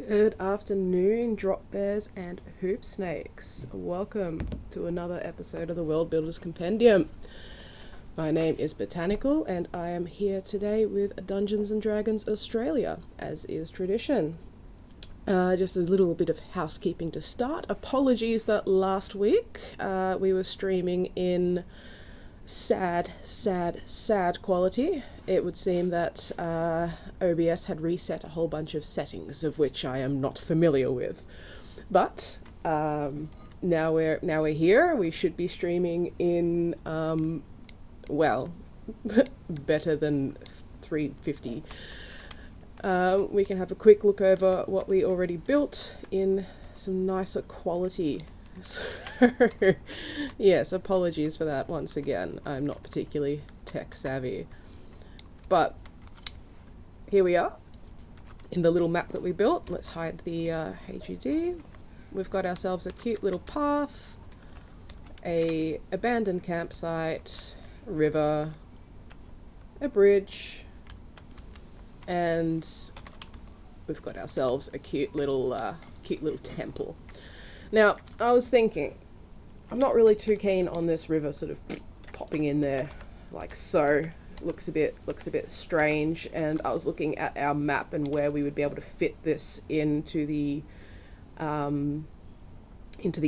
Good afternoon, drop bears and hoop snakes. Welcome to another episode of the World Builders Compendium. My name is Botanicool and I am here today with Dungeons and Dragons Australia, as is tradition. Just a little bit of housekeeping to start. Apologies that last week we were streaming in sad quality. It would seem that OBS had reset a whole bunch of settings of which I am not familiar with. But now we're here. We should be streaming in well, better than 350. We can have a quick look over what we already built in some nicer quality. So, yes, apologies for that once again. I'm not particularly tech savvy. But here we are in the little map that we built. Let's hide the HUD. We've got ourselves a cute little path, a abandoned campsite, a river, a bridge, and we've got ourselves a cute little temple. Now, I was thinking, I'm not really too keen on this river sort of popping in there like so. Looks a bit strange, and I was looking at our map and where we would be able to fit this into the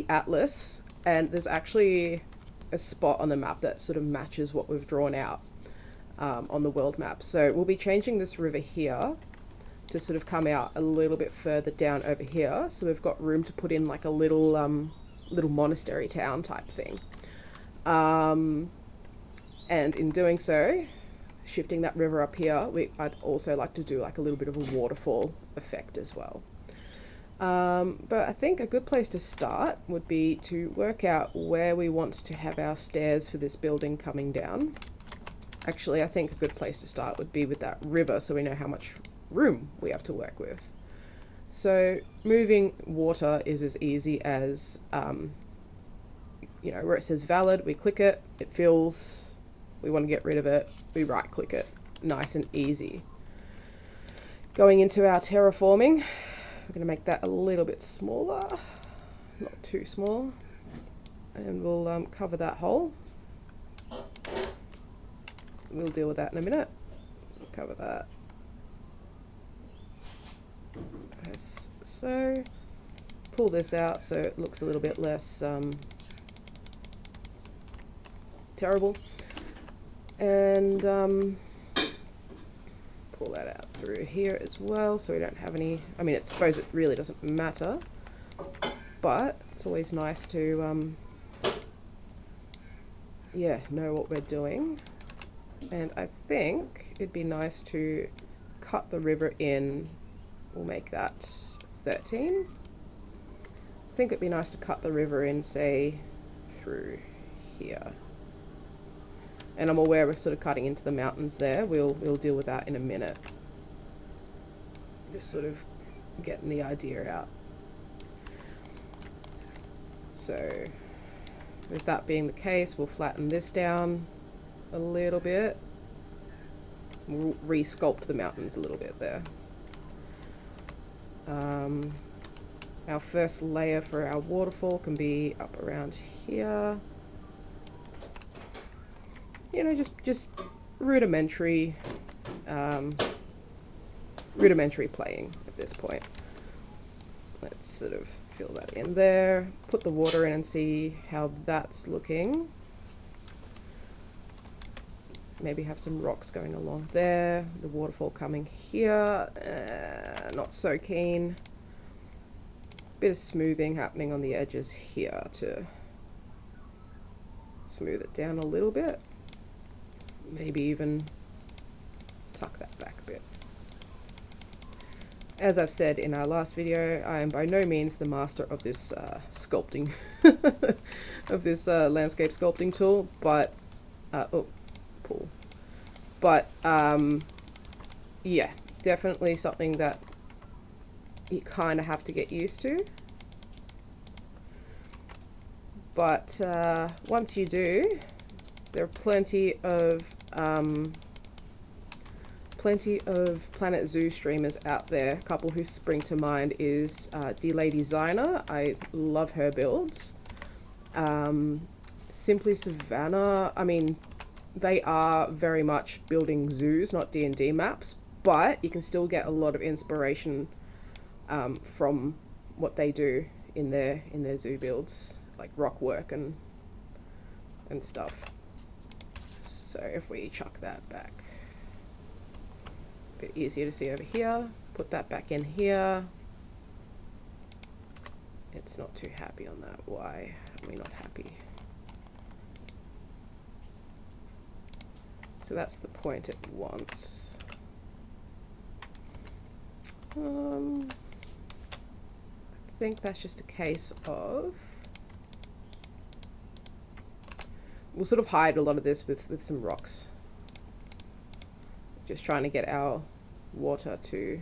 atlas, and there's actually a spot on the map that sort of matches what we've drawn out on the world map. So we'll be changing this river here to sort of come out a little bit further down over here, so we've got room to put in like a little monastery town type thing. And in doing so, shifting that river up here, I'd also like to do like a little bit of a waterfall effect as well. But I think a good place to start would be to work out where we want to have our stairs for this building coming down. Actually, I think a good place to start would be with that river, so we know how much room we have to work with. So moving water is as easy as, where it says valid, we click it, it fills, we want to get rid of it, we right click it. Nice and easy. Going into our terraforming, we're going to make that a little bit smaller, not too small, and we'll cover that hole. We'll deal with that in a minute. Cover that. As so. Pull this out so it looks a little bit less terrible. And pull that out through here as well so we don't have any... I mean, I suppose it really doesn't matter, but it's always nice to know what we're doing. And I think it'd be nice to cut the river in. We'll make that 13. I think it'd be nice to cut the river in, say, through here. And I'm aware we're sort of cutting into the mountains there. We'll deal with that in a minute. Just sort of getting the idea out. So, with that being the case, we'll flatten this down a little bit. We'll re-sculpt the mountains a little bit there. Our first layer for our waterfall can be up around here. You know, just rudimentary playing at this point. Let's sort of fill that in there, put the water in and see how that's looking. Maybe have some rocks going along there, the waterfall coming here, not so keen. Bit of smoothing happening on the edges here to smooth it down a little bit. Maybe even tuck that back a bit. As I've said in our last video, I am by no means the master of this sculpting, of this landscape sculpting tool, but, pull. But, yeah, definitely something that you kind of have to get used to. But once you do, there are plenty of plenty of Planet Zoo streamers out there. A couple who spring to mind is D-Lay Designer. I love her builds. Simply Savannah, I mean, they are very much building zoos, not D&D maps, but you can still get a lot of inspiration from what they do in their zoo builds, like rock work and stuff. So if we chuck that back, a bit easier to see over here, put that back in here. It's not too happy on that. Why are we not happy? So that's the point it wants. I think that's just a case of, we'll sort of hide a lot of this with some rocks. Just trying to get our water to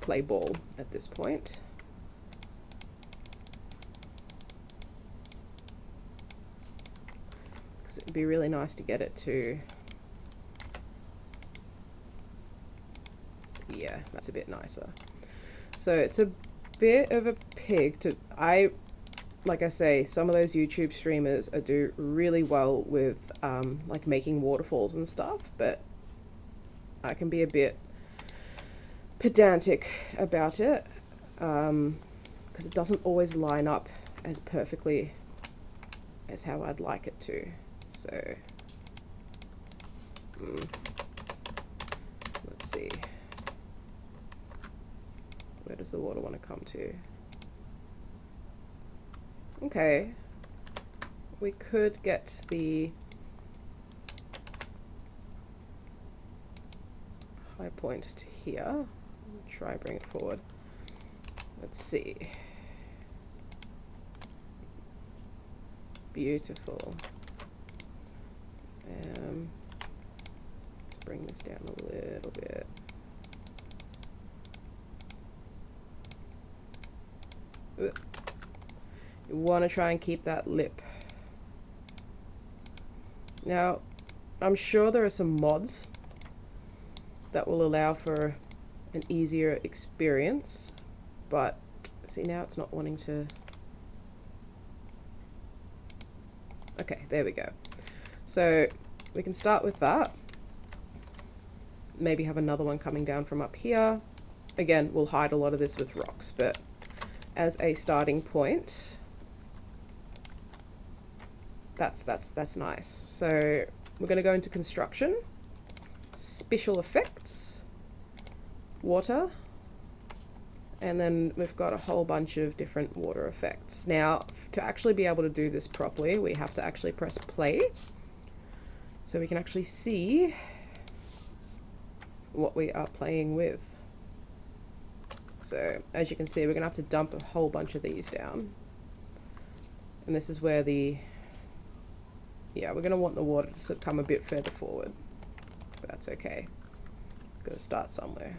play ball at this point. Because it'd be really nice to get it to, yeah, that's a bit nicer. So it's a bit of a pig to, like I say, some of those YouTube streamers do really well with like making waterfalls and stuff, but I can be a bit pedantic about it because it doesn't always line up as perfectly as how I'd like it to. So let's see. Where does the water want to come to? Okay, we could get the high point to here. Try bring it forward. Let's see. Beautiful. Let's bring this down a little bit. You want to try and keep that lip. Now, I'm sure there are some mods that will allow for an easier experience, but see, now it's not wanting to. Okay, there we go. So we can start with that. Maybe have another one coming down from up here. Again, we'll hide a lot of this with rocks, but as a starting point, that's nice. So we're going to go into construction, special effects, water, and then we've got a whole bunch of different water effects. Now, to actually be able to do this properly, we have to actually press play so we can actually see what we are playing with. So as you can see, we're gonna have to dump a whole bunch of these down, and this is where the, yeah, we're gonna want the water to sort of come a bit further forward, but that's okay. Gotta start somewhere.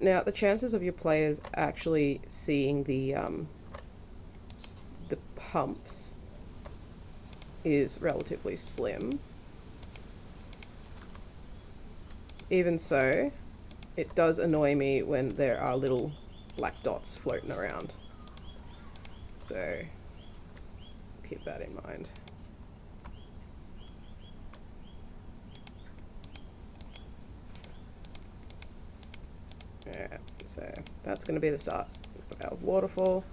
Now, the chances of your players actually seeing the pumps is relatively slim. Even so, it does annoy me when there are little black dots floating around. So keep that in mind. Yeah, so that's going to be the start of our waterfall,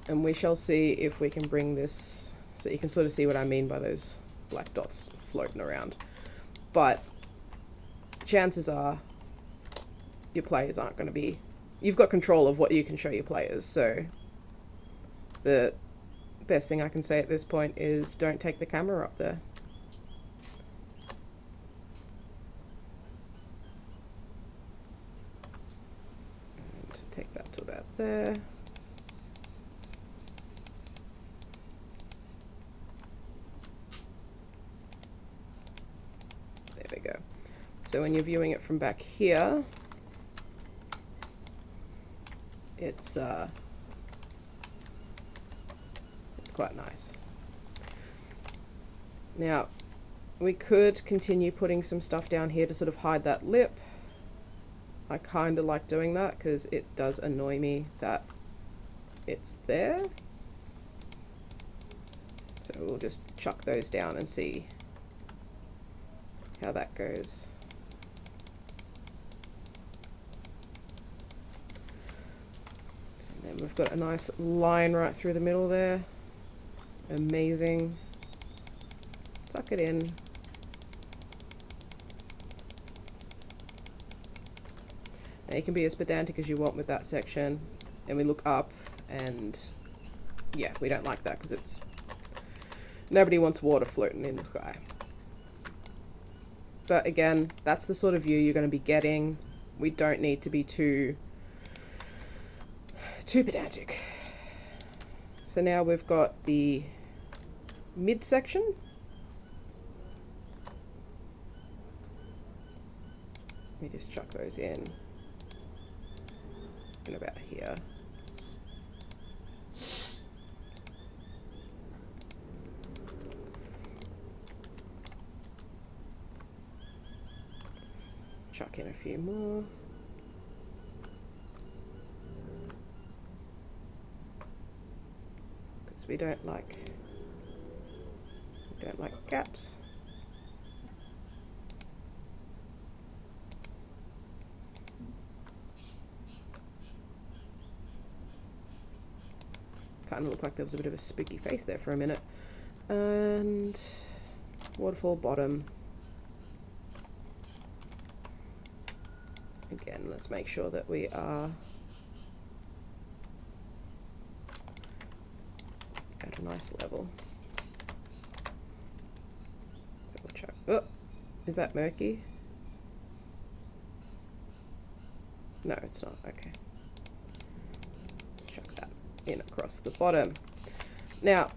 and we shall see if we can bring this so you can sort of see what I mean by those black dots floating around. But chances are your players aren't going to be, you've got control of what you can show your players, so the best thing I can say at this point is don't take the camera up there. And take that to about there. There we go. So when you're viewing it from back here, it's quite nice. Now, we could continue putting some stuff down here to sort of hide that lip. I kind of like doing that because it does annoy me that it's there. So we'll just chuck those down and see how that goes. And then we've got a nice line right through the middle there. Amazing. Tuck it in. Now you can be as pedantic as you want with that section. And we look up and yeah, we don't like that because it's... Nobody wants water floating in the sky. But again, that's the sort of view you're going to be getting. We don't need to be too pedantic. So now we've got the midsection. Let me just chuck those in about here. Chuck in a few more. Because we don't like gaps. Kind of looked like there was a bit of a spooky face there for a minute. And waterfall bottom. Again, let's make sure that we are at a nice level. So we'll chuck. Oh, is that murky? No, it's not. Okay. Chuck that in across the bottom. Now,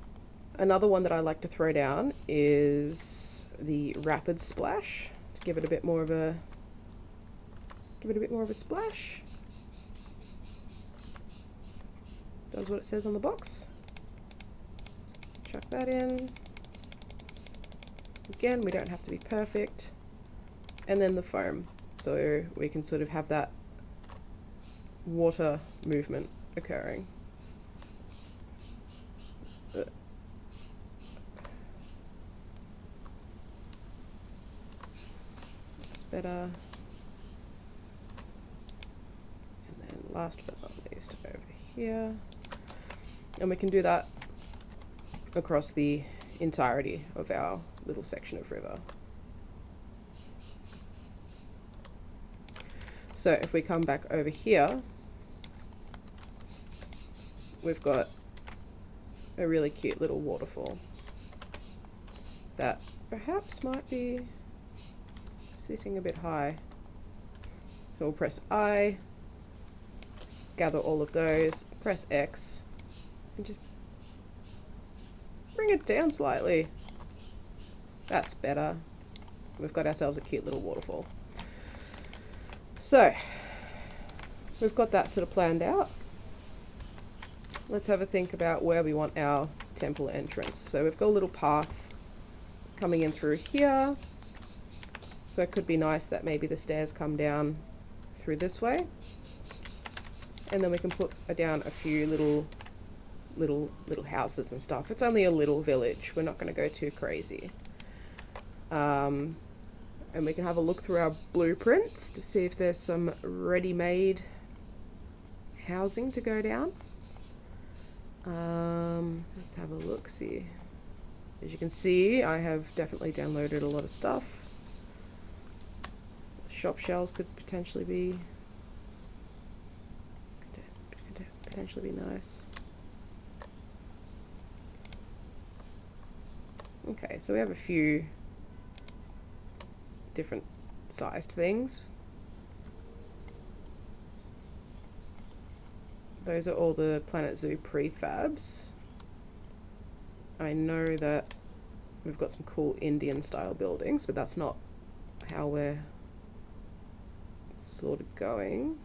another one that I like to throw down is the rapid splash to give it a bit more of a splash. Does what it says on the box. Chuck that in. Again, we don't have to be perfect. And then the foam, so we can sort of have that water movement occurring. That's better. Last but not least, over here. And we can do that across the entirety of our little section of river. So if we come back over here, we've got a really cute little waterfall that perhaps might be sitting a bit high. So we'll press I, gather all of those, press X, and just bring it down slightly. That's better. We've got ourselves a cute little waterfall. So, we've got that sort of planned out. Let's have a think about where we want our temple entrance. So we've got a little path coming in through here. So it could be nice that maybe the stairs come down through this way. And then we can put down a few little houses and stuff. It's only a little village. We're not going to go too crazy. And we can have a look through our blueprints to see if there's some ready-made housing to go down. Let's have a look, see. As you can see, I have definitely downloaded a lot of stuff. Shop shells could potentially be nice. Okay, so we have a few different sized things. Those are all the Planet Zoo prefabs. I know that we've got some cool Indian style buildings, but that's not how we're sort of going.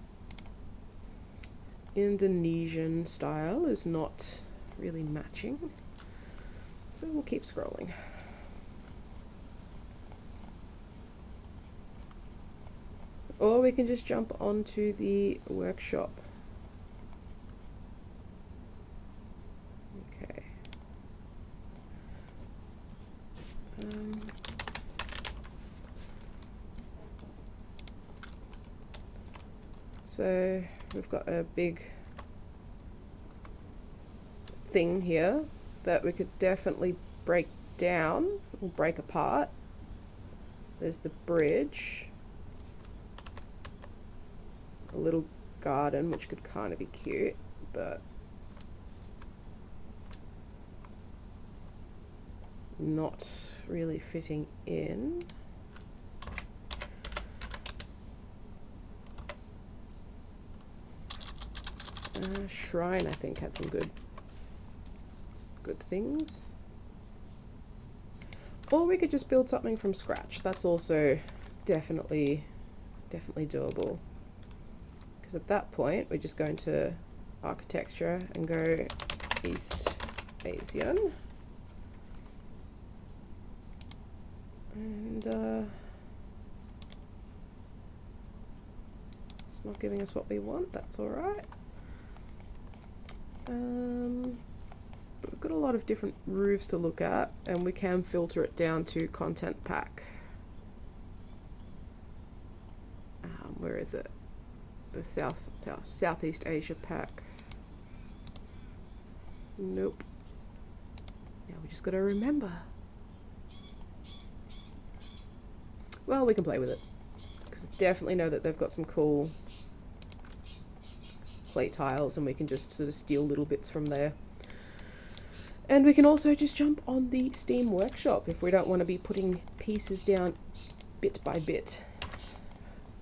Indonesian style is not really matching, so we'll keep scrolling. Or we can just jump onto the workshop. Okay. So we've got a big thing here that we could definitely break down or break apart. There's the bridge, a little garden which could kind of be cute, but not really fitting in. Shrine, I think, had some good things. Or we could just build something from scratch. That's also definitely doable. Because at that point, we just go into architecture and go East Asian. And it's not giving us what we want. That's all right. We've got a lot of different roofs to look at, and we can filter it down to content pack. Where is it? The Southeast Asia pack. Nope. Now we just got to remember. Well, we can play with it, because I definitely know that they've got some cool plate tiles, and we can just sort of steal little bits from there. And we can also just jump on the Steam Workshop if we don't want to be putting pieces down bit by bit.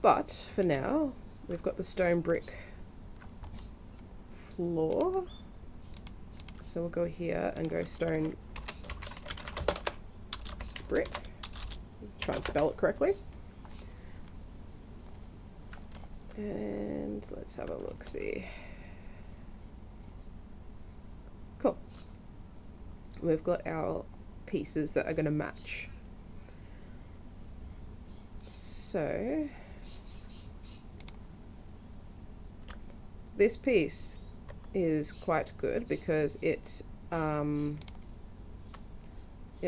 But for now, we've got the stone brick floor. So we'll go here and go stone brick. Try and spell it correctly. And let's have a look, see. Cool. We've got our pieces that are going to match. So this piece is quite good because it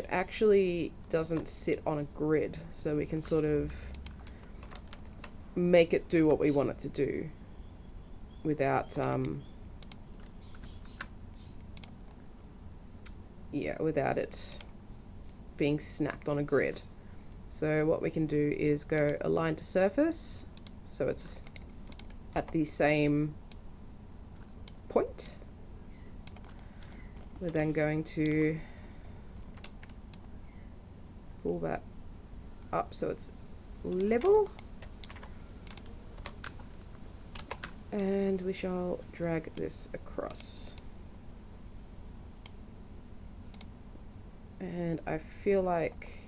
actually doesn't sit on a grid, so we can sort of make it do what we want it to do without without it being snapped on a grid. So what we can do is go align to surface, so it's at the same point. We're then going to pull that up so it's level, and we shall drag this across. And I feel like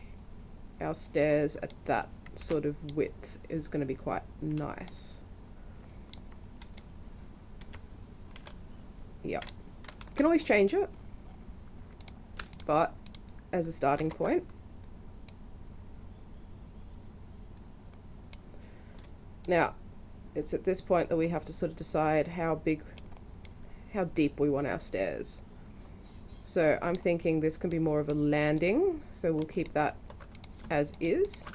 our stairs at that sort of width is going to be quite nice. Yep. Can always change it, but as a starting point. Now, it's at this point that we have to sort of decide how deep we want our stairs. So I'm thinking this can be more of a landing, so we'll keep that as is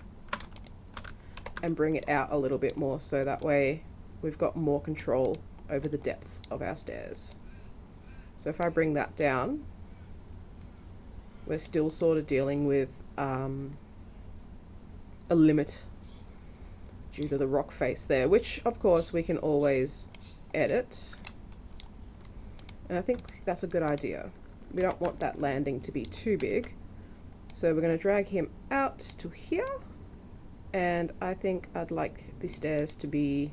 and bring it out a little bit more, so that way we've got more control over the depth of our stairs. So if I bring that down, we're still sort of dealing with a limit due to the rock face there, which of course we can always edit. And I think that's a good idea. We don't want that landing to be too big. So we're going to drag him out to here. And I think I'd like the stairs to be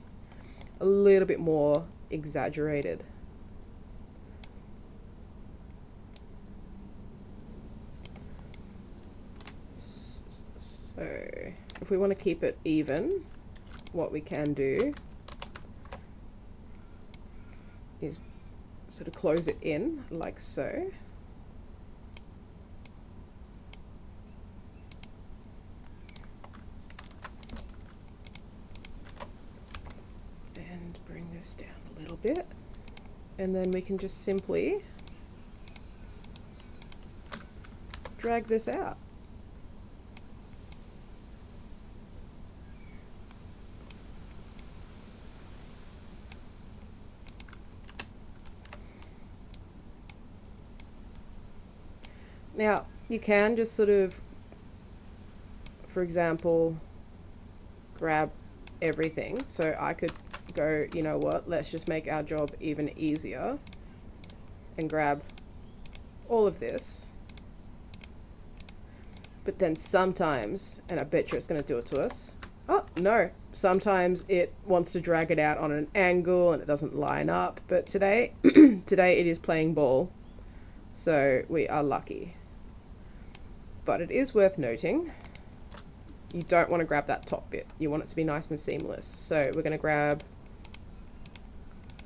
a little bit more exaggerated. So if we want to keep it even, what we can do is sort of close it in like so. And bring this down a little bit. And then we can just simply drag this out. Now, you can just sort of, for example, grab everything. So I could go, you know what, let's just make our job even easier and grab all of this. But then sometimes, and I bet you it's going to do it to us. Oh, no. Sometimes it wants to drag it out on an angle and it doesn't line up. But today, today it is playing ball. So we are lucky. But it is worth noting, you don't want to grab that top bit. You want it to be nice and seamless. So we're going to grab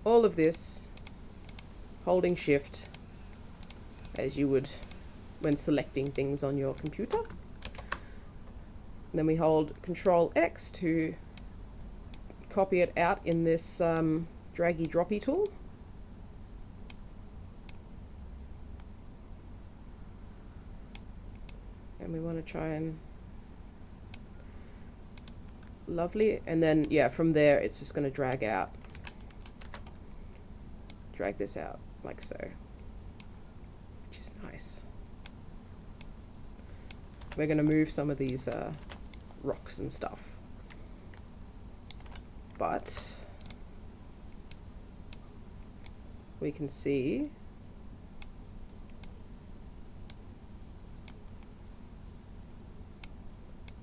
all of this, holding shift, as you would when selecting things on your computer. And then we hold Control X to copy it out in this draggy droppy tool. And we want to try and lovely, and then yeah, from there it's just going to drag this out like so, which is nice. We're going to move some of these rocks and stuff, but we can see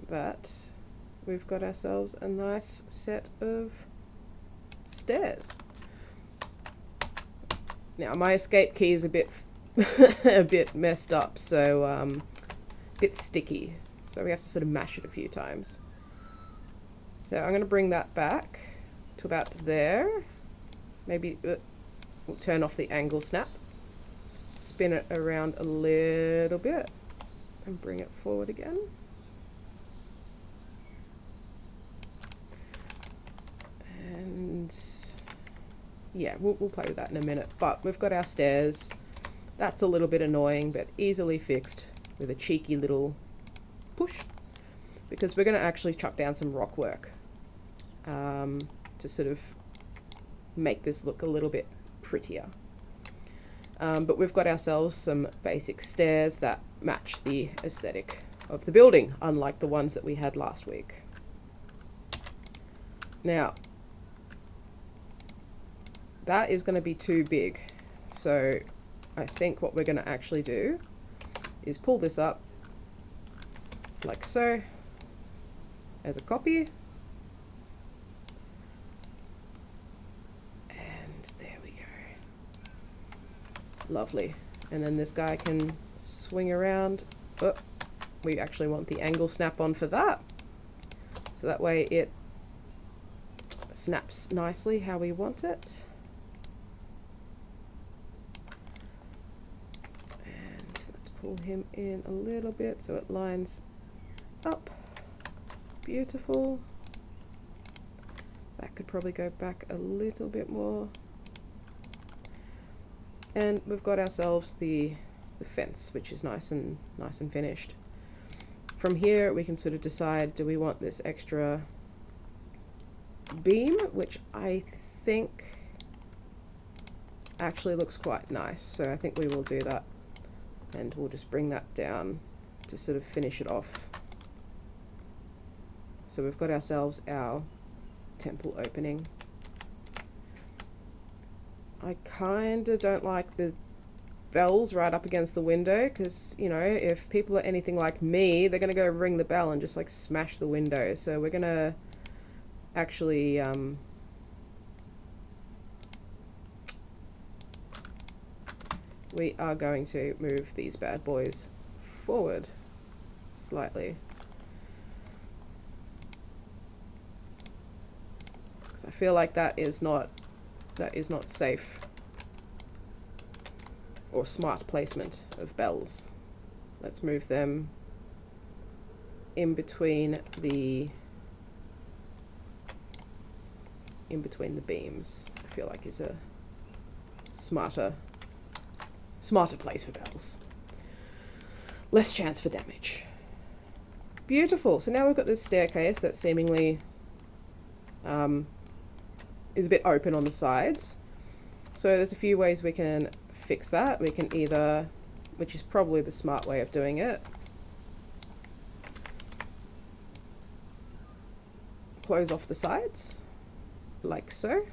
that we've got ourselves a nice set of stairs. Now my escape key is a bit a bit messed up, so a bit sticky, so we have to sort of mash it a few times. So I'm going to bring that back to about there. Maybe we'll turn off the angle snap, spin it around a little bit and bring it forward again. And yeah, we'll play with that in a minute. But we've got our stairs. That's a little bit annoying, but easily fixed with a cheeky little push, because we're going to actually chuck down some rock work to sort of make this look a little bit prettier. But we've got ourselves some basic stairs that match the aesthetic of the building, unlike the ones that we had last week. Now, that is going to be too big, so I think what we're going to actually do is pull this up like so as a copy, and there we go. Lovely. And then this guy can swing around. Oh, we actually want the angle snap on for that, so that way it snaps nicely how we want it. Pull him in a little bit so it lines up. Beautiful. That could probably go back a little bit more. And we've got ourselves the fence, which is nice and finished. From here we can sort of decide, do we want this extra beam, which I think actually looks quite nice, so I think we will do that. And we'll just bring that down to sort of finish it off. So we've got ourselves our temple opening. I kind of don't like the bells right up against the window, because, you know, if people are anything like me, they're going to go ring the bell and just like smash the window. So we're going to actually we are going to move these bad boys forward slightly, because I feel like that is not safe or smart placement of bells. Let's move them in between the in between the beams, I feel like is a smarter place for bells. Less chance for damage. Beautiful. So now we've got this staircase that seemingly is a bit open on the sides. So there's a few ways we can fix that. We can either, which is probably the smart way of doing it, close off the sides, like so.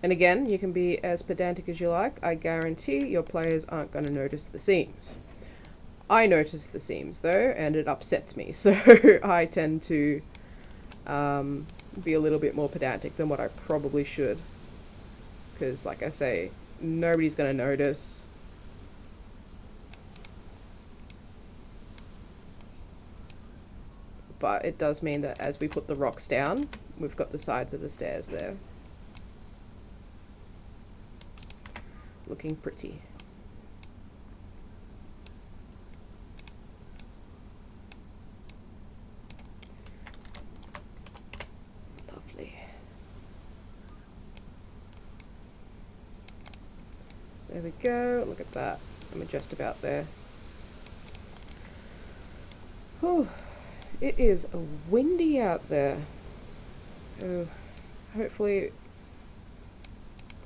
And again, you can be as pedantic as you like. I guarantee your players aren't going to notice the seams. I notice the seams though, and it upsets me, so I tend to be a little bit more pedantic than what I probably should. Because, like I say, nobody's going to notice. But it does mean that as we put the rocks down, we've got the sides of the stairs there. Looking pretty. Lovely. There we go. Look at that. I'm just about there. Whew. It is windy out there. So hopefully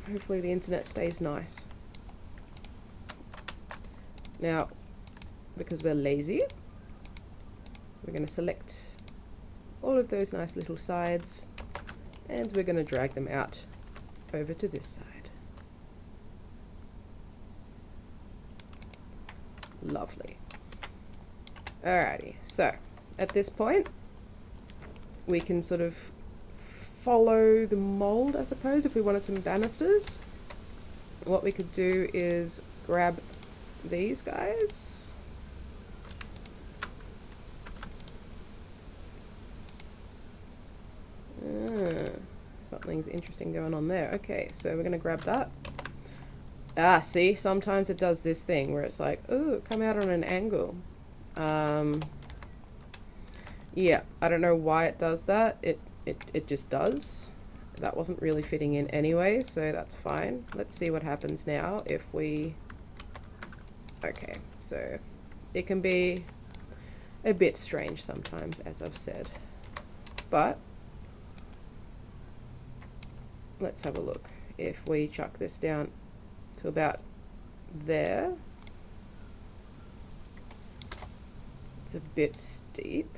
the internet stays nice. Now, because we're lazy, we're going to select all of those nice little sides and we're going to drag them out over to this side. Lovely. Alrighty, so at this point we can sort of follow the mold, I suppose, if we wanted some banisters. What we could do is grab these guys. Something's interesting going on there. Okay, so we're going to grab that. Ah, see, sometimes it does this thing where it's like, ooh, come out on an angle. Yeah, I don't know why it does that. It just does. That wasn't really fitting in anyway, so that's fine. Let's see what happens now if we... Okay, so it can be a bit strange sometimes, as I've said. But let's have a look. If we chuck this down to about there, it's a bit steep.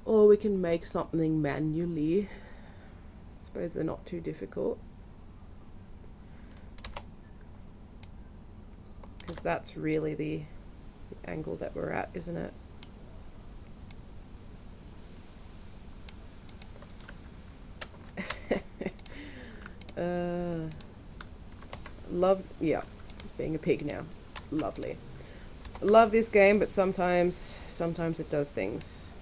Or we can make something manually. I suppose they're not too difficult. Because that's really the angle that we're at, isn't it? Yeah, it's being a pig now. Lovely. Love this game, but sometimes it does things.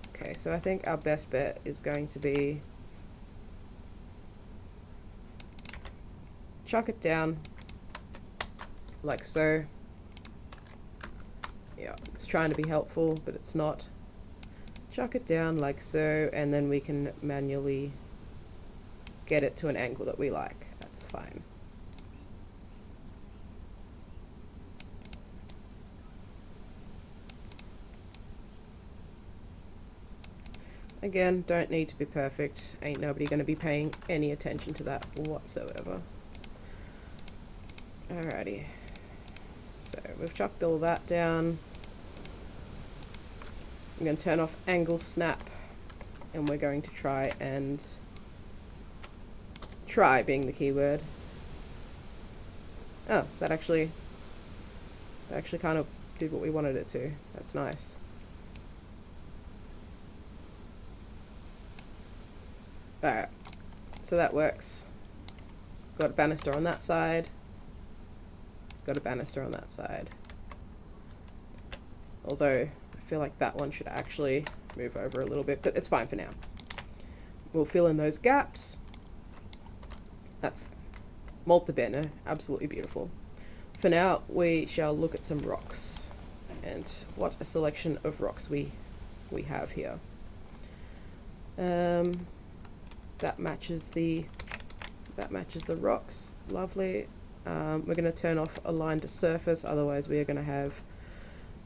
Okay, so I think our best bet is going to be chuck it down like so. Yeah, it's trying to be helpful, but it's not. Chuck it down like so, and then we can manually get it to an angle that we like. That's fine. Again, don't need to be perfect. Ain't nobody going to be paying any attention to that whatsoever. Alrighty. So we've chucked all that down. I'm going to turn off angle snap, and we're going to try being the keyword. Oh, that actually kind of did what we wanted it to. That's nice. Alright, so that works. Got a banister on that side. Got a banister on that side. Although, I feel like that one should actually move over a little bit, but it's fine for now. We'll fill in those gaps. That's molto bene, absolutely beautiful. For now, we shall look at some rocks, and what a selection of rocks we have here. That matches the rocks. Lovely. We're going to turn off align to surface, otherwise we are going to have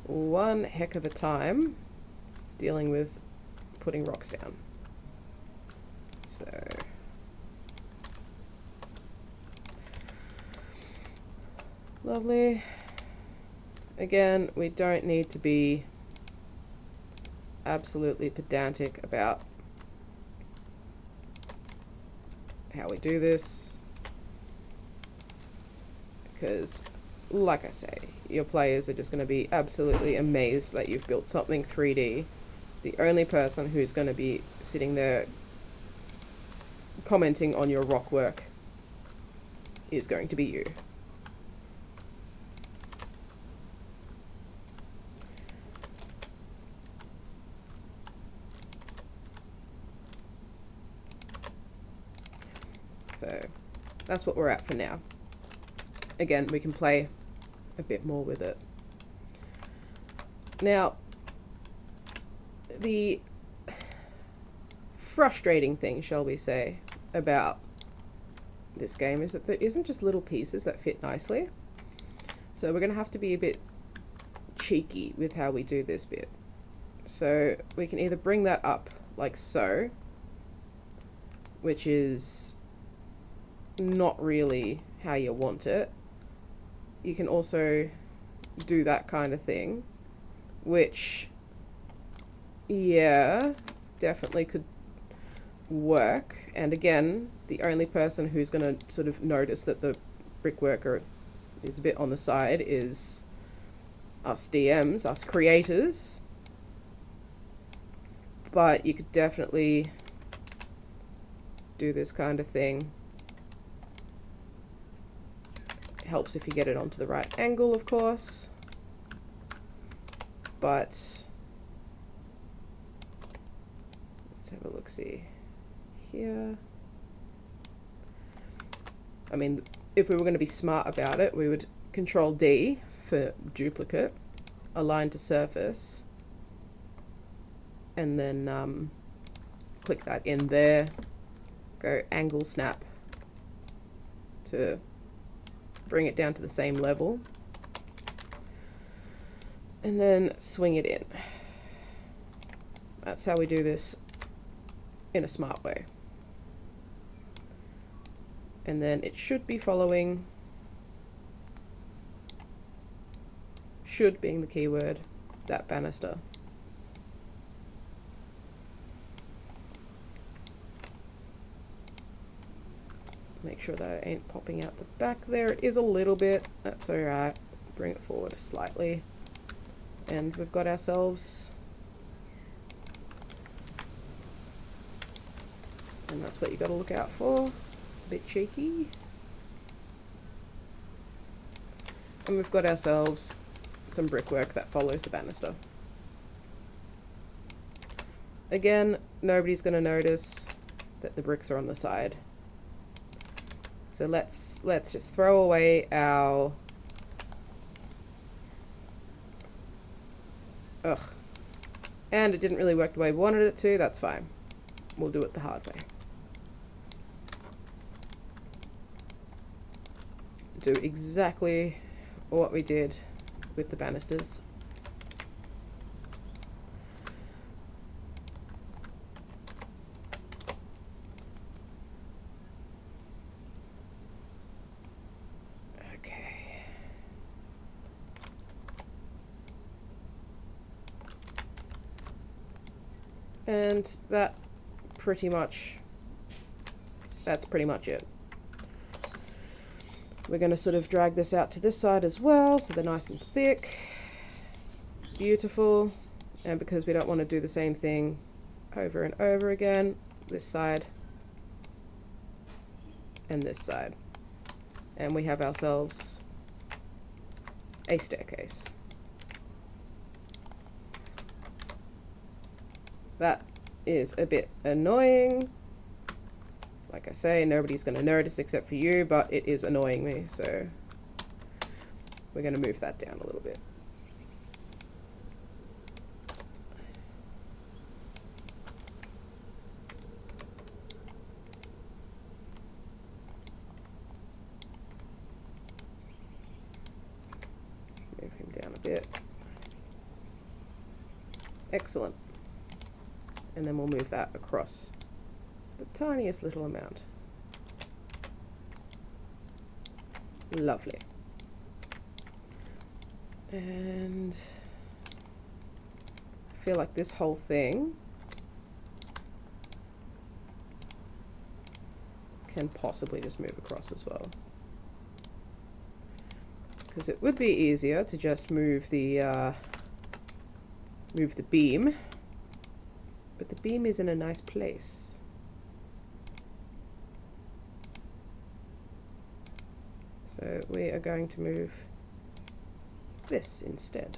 one heck of a time dealing with putting rocks down. So lovely. Again, we don't need to be absolutely pedantic about how we do this, because like I say, your players are just going to be absolutely amazed that you've built something 3D. The only person who's going to be sitting there commenting on your rock work is going to be you. So that's what we're at for now. Again, we can play a bit more with it. Now, the frustrating thing, shall we say, about this game is that there isn't just little pieces that fit nicely. So we're going to have to be a bit cheeky with how we do this bit. So we can either bring that up like so, which is not really how you want it. You can also do that kind of thing, which, yeah, definitely could work. And again, the only person who's going to sort of notice that the brickwork is a bit on the side is us DMs, us creators. But you could definitely do this kind of thing. It helps if you get it onto the right angle, of course. But let's have a look-see here. I mean, if we were going to be smart about it, we would Control D for duplicate, align to surface, and then click that in there, go angle snap to bring it down to the same level, and then swing it in. That's how we do this in a smart way. And then it should be following, should being the keyword, that banister. Make sure that it ain't popping out the back there. It is a little bit, that's alright. Bring it forward slightly. And we've got ourselves, and that's what you got to look out for. It's a bit cheeky. And we've got ourselves some brickwork that follows the banister. Again, nobody's going to notice that the bricks are on the side. So let's just throw away our... Ugh. And it didn't really work the way we wanted it to, that's fine. We'll do it the hard way. Do exactly what we did with the banisters. Okay. And that's pretty much it. We're going to sort of drag this out to this side as well, so they're nice and thick. Beautiful. And because we don't want to do the same thing over and over again, this side and this side. And we have ourselves a staircase. That is a bit annoying. Like I say, nobody's going to notice except for you, but it is annoying me, so we're going to move that down a little bit. Move him down a bit. Excellent. And then we'll move that across the tiniest little amount. Lovely. And I feel like this whole thing can possibly just move across as well. Because it would be easier to just move the beam, but the beam is in a nice place. So we are going to move this instead.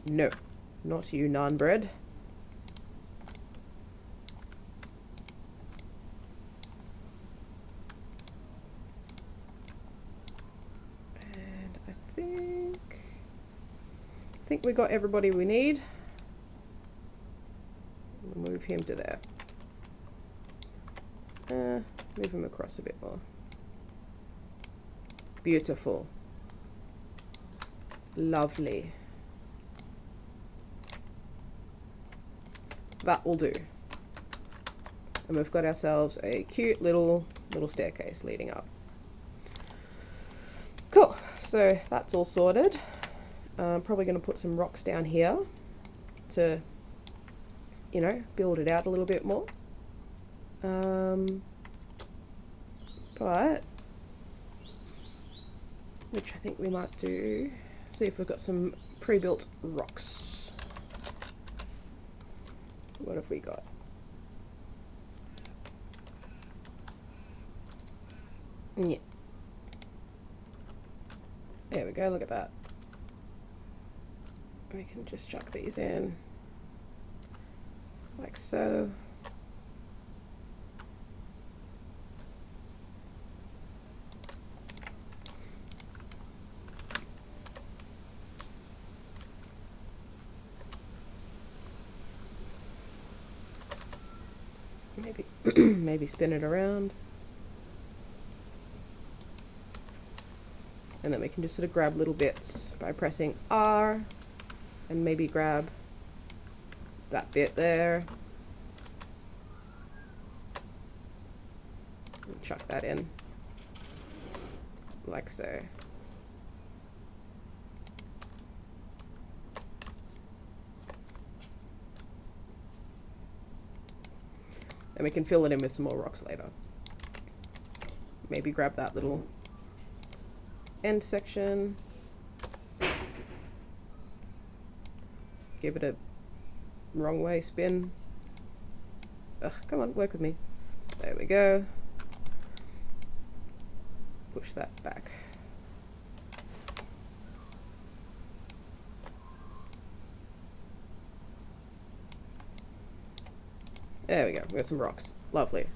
No, not you, naan bread. And I think we got everybody we need. We'll move him to there. Move him across a bit more. Beautiful. Lovely. That will do. And we've got ourselves a cute little staircase leading up. Cool. So that's all sorted. I'm probably going to put some rocks down here to, you know, build it out a little bit more. But which I think we might do, see if we've got some pre-built rocks. What have we got? Yeah. There we go, look at that. We can just chuck these in like so. Maybe maybe spin it around. And then we can just sort of grab little bits by pressing R and maybe grab that bit there. And chuck that in like so. And we can fill it in with some more rocks later. Maybe grab that little end section. Give it a wrong way spin. Ugh, come on, work with me. There we go. Push that back. There we go, we got some rocks. Lovely.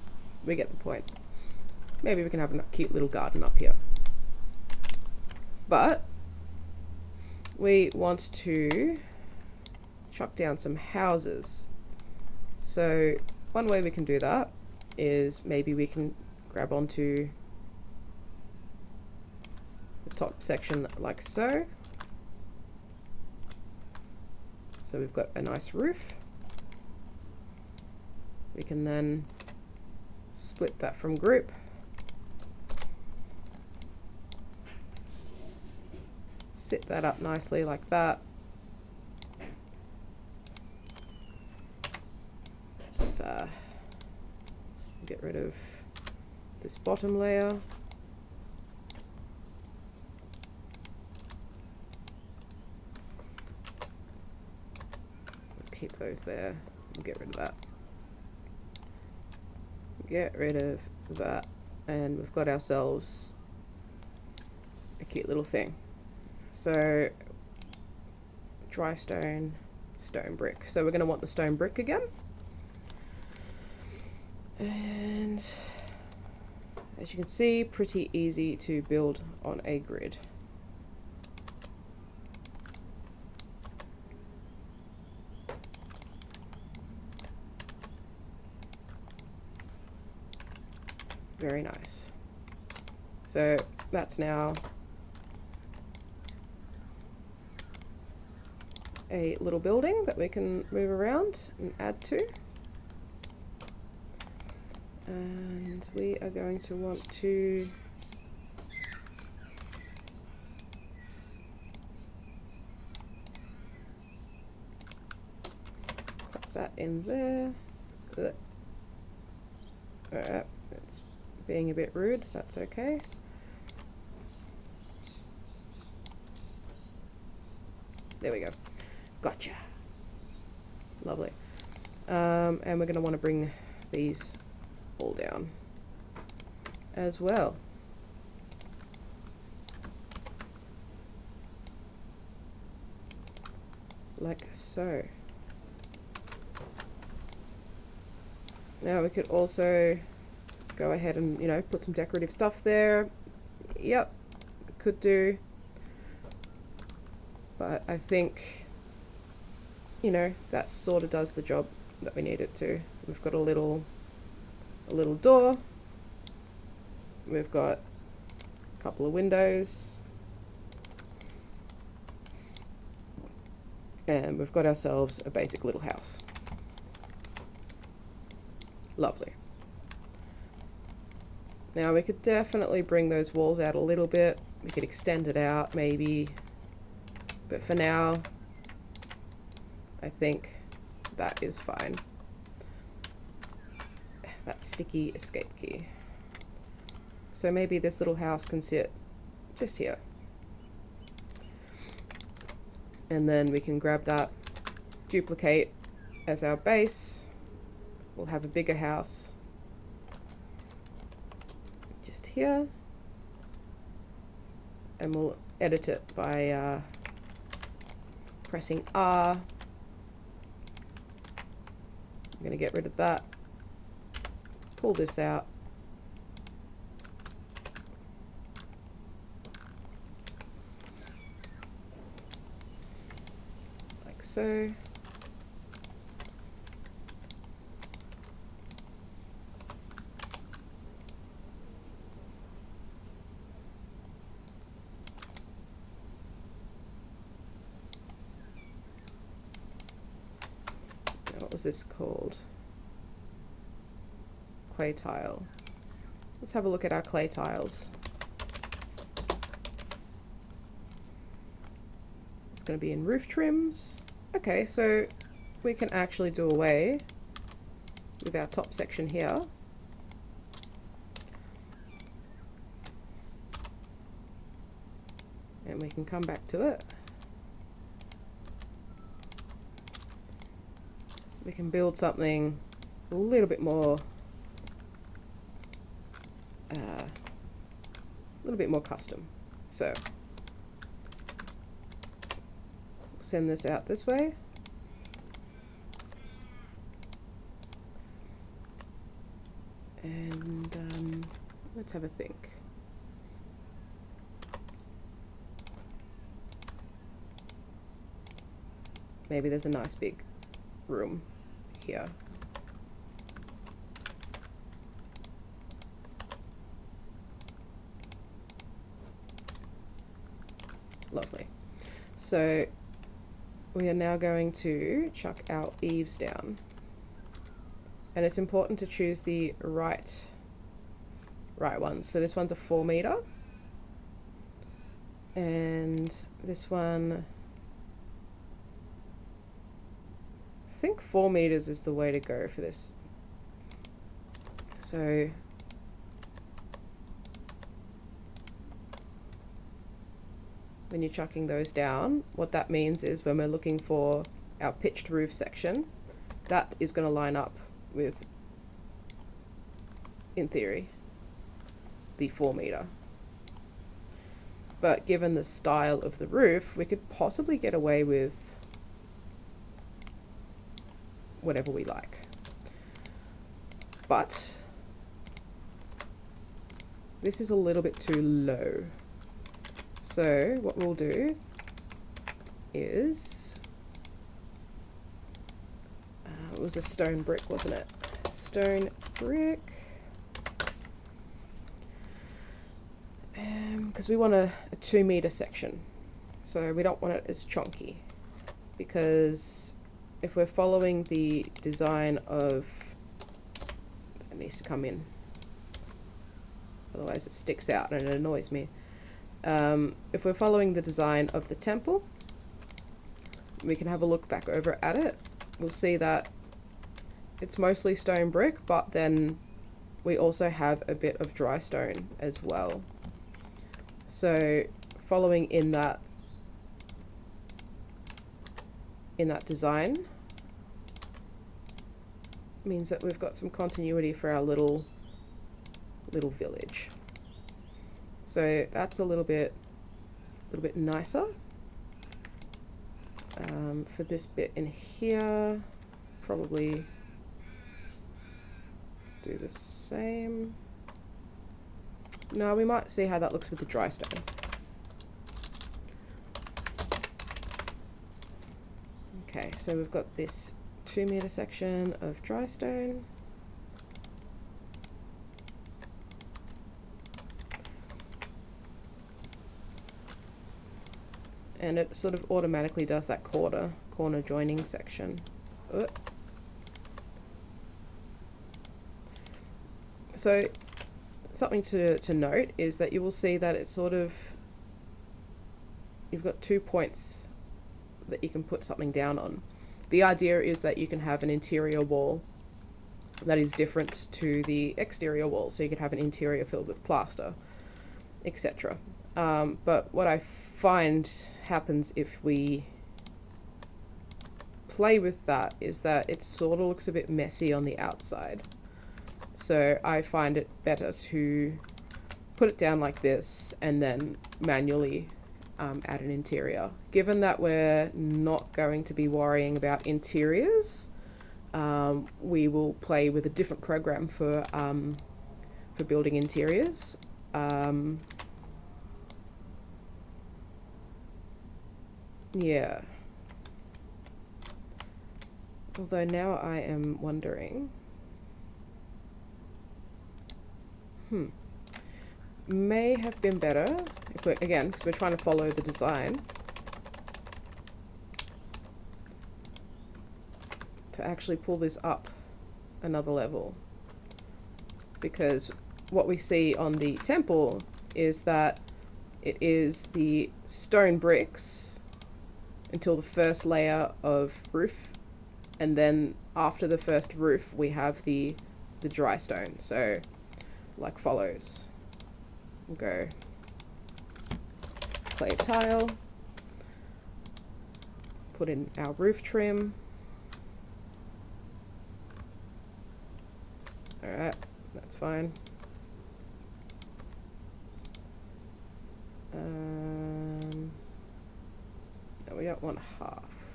We get the point. Maybe we can have a cute little garden up here. But we want to chuck down some houses. So one way we can do that is maybe we can grab onto the top section like so. So we've got a nice roof. We can then split that from group. Sit that up nicely like that. Let's get rid of this bottom layer. We'll keep those there. We'll get rid of that. Get rid of that, and we've got ourselves a cute little thing. So dry stone stone brick. So we're going to want the stone brick again. And as you can see, pretty easy to build on a grid. Very nice. So that's now a little building that we can move around and add to. And we are going to want to pop that in there. Alright, it's being a bit rude, that's okay. There we go. Gotcha. Lovely. And we're going to want to bring these all down as well. Like so. Now we could also go ahead and, you know, put some decorative stuff there. Yep, could do. But I think, you know, that sort of does the job that we need it to. We've got a little door. We've got a couple of windows. And we've got ourselves a basic little house. Lovely. Now we could definitely bring those walls out a little bit. We could extend it out maybe. But for now, I think that is fine. That sticky escape key. So maybe this little house can sit just here. And then we can grab that, duplicate as our base. We'll have a bigger house just here. And we'll edit it by pressing R. I'm going to get rid of that. Pull this out. Like so. What was this called? Clay tile. Let's have a look at our clay tiles. It's going to be in roof trims. Okay, so we can actually do away with our top section here. And we can come back to it. We can build something a little bit more custom. So send this out this way. And let's have a think. Maybe there's a nice big room here. Lovely. So we are now going to chuck our eaves down. And it's important to choose the right ones. So this one's a 4 meter. And this one, I think 4 meters is the way to go for this. So when you're chucking those down, what that means is when we're looking for our pitched roof section, that is going to line up with, in theory, the 4 meter. But given the style of the roof, we could possibly get away with whatever we like. But this is a little bit too low. So what we'll do is, it was a stone brick, wasn't it? Stone brick. Because we want a 2-meter section. So we don't want it as chunky. Because if we're following the design of, it needs to come in. Otherwise it sticks out and it annoys me. If we're following the design of the temple, we can have a look back over at it. We'll see that it's mostly stone brick, but then we also have a bit of dry stone as well. So following in that design means that we've got some continuity for our little village. So that's a little bit nicer. For this bit in here, probably do the same. No, we might see how that looks with the dry stone. Okay, so we've got this 2-meter section of dry stone. And it sort of automatically does that corner joining section. So something to note is that you will see that it's sort of, you've got 2 points that you can put something down on. The idea is that you can have an interior wall that is different to the exterior wall, so you could have an interior filled with plaster, etc. But what I find happens if we play with that is that it sort of looks a bit messy on the outside. So I find it better to put it down like this and then manually add an interior. Given that we're not going to be worrying about interiors, we will play with a different program for building interiors. Yeah. Although now I am wondering, may have been better if we're, again, because we're trying to follow the design, to actually pull this up another level. Because what we see on the temple is that it is the stone bricks until the first layer of roof, and then after the first roof we have the dry stone. So like follows. We'll go clay tile, put in our roof trim. Alright, that's fine. No, we don't want half.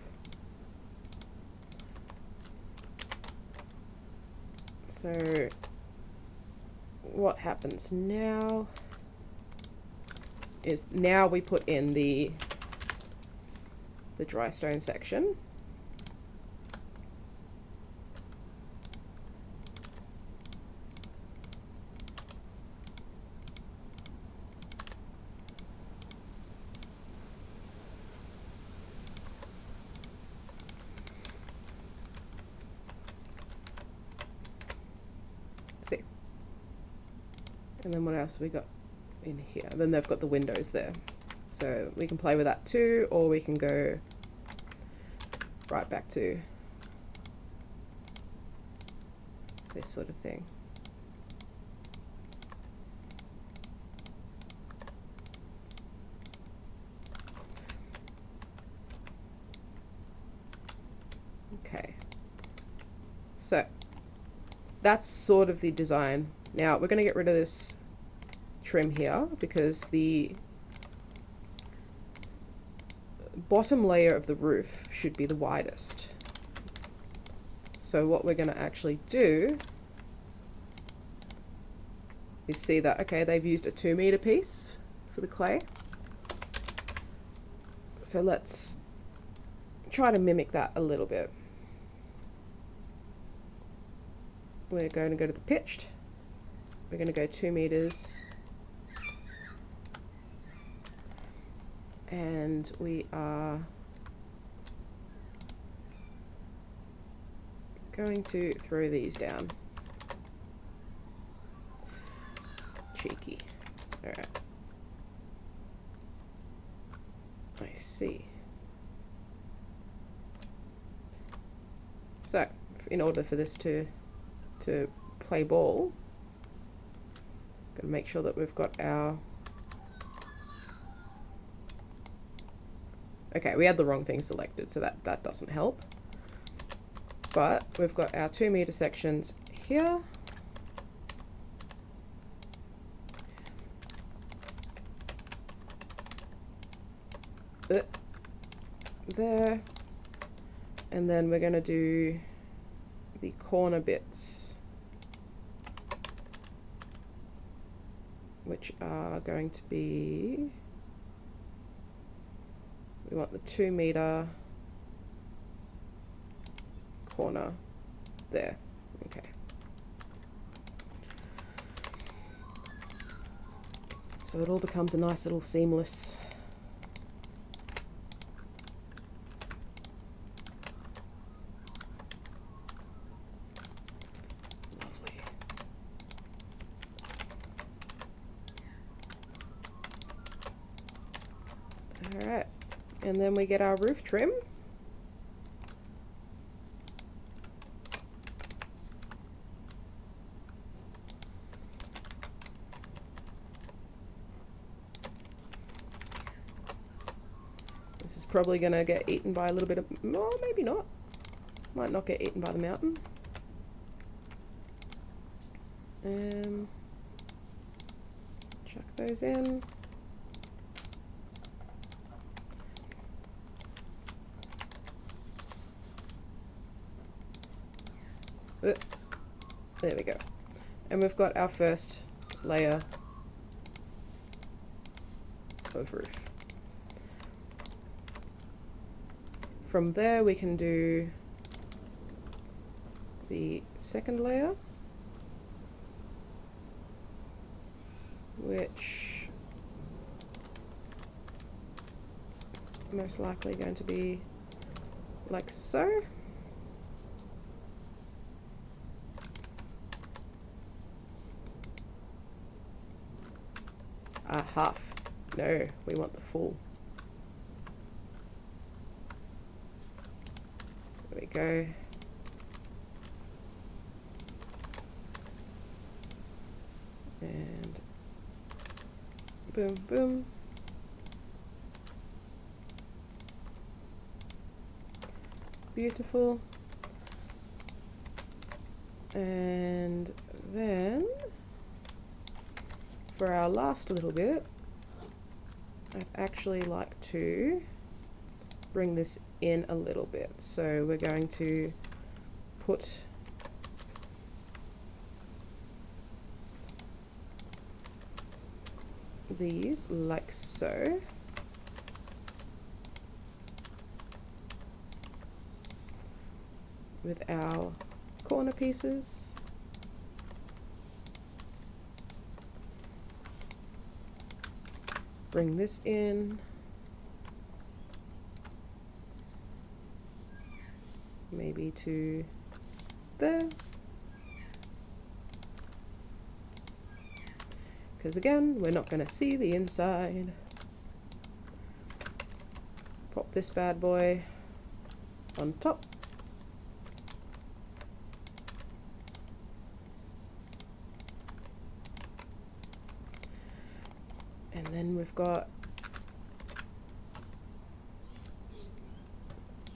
So what happens now is now we put in the dry stone section. See. And then what else we got in here? Then they've got the windows there. So we can play with that too, or we can go right back to this sort of thing. Okay. So that's sort of the design. Now we're going to get rid of this trim here because the bottom layer of the roof should be the widest. So what we're going to actually do is see that, okay, they've used a 2 meter piece for the clay. So let's try to mimic that a little bit. We're going to go to the pitched. We're going to go 2 meters. And we are going to throw these down. Cheeky. Alright. I see. So, in order for this to play ball, got to make sure that we've got our... Okay, we had the wrong thing selected, so that doesn't help. But we've got our 2 meter sections here. There. And then we're going to do the corner bits, which are going to be, we want the 2 meter corner there. Okay. So it all becomes a nice little seamless. Lovely. All right. And then we get our roof trim. This is probably going to get eaten by a little bit of... Oh, maybe not. Might not get eaten by the mountain. Chuck those in. There we go. And we've got our first layer of roof. From there we can do the second layer, which is most likely going to be like so. Half. No, we want the full. There we go. And boom, boom. Beautiful. And then for our last little bit, I'd actually like to bring this in a little bit. So we're going to put these like so. With our corner pieces. Bring this in. Maybe to there. Because again, we're not going to see the inside. Pop this bad boy on top. And then we've got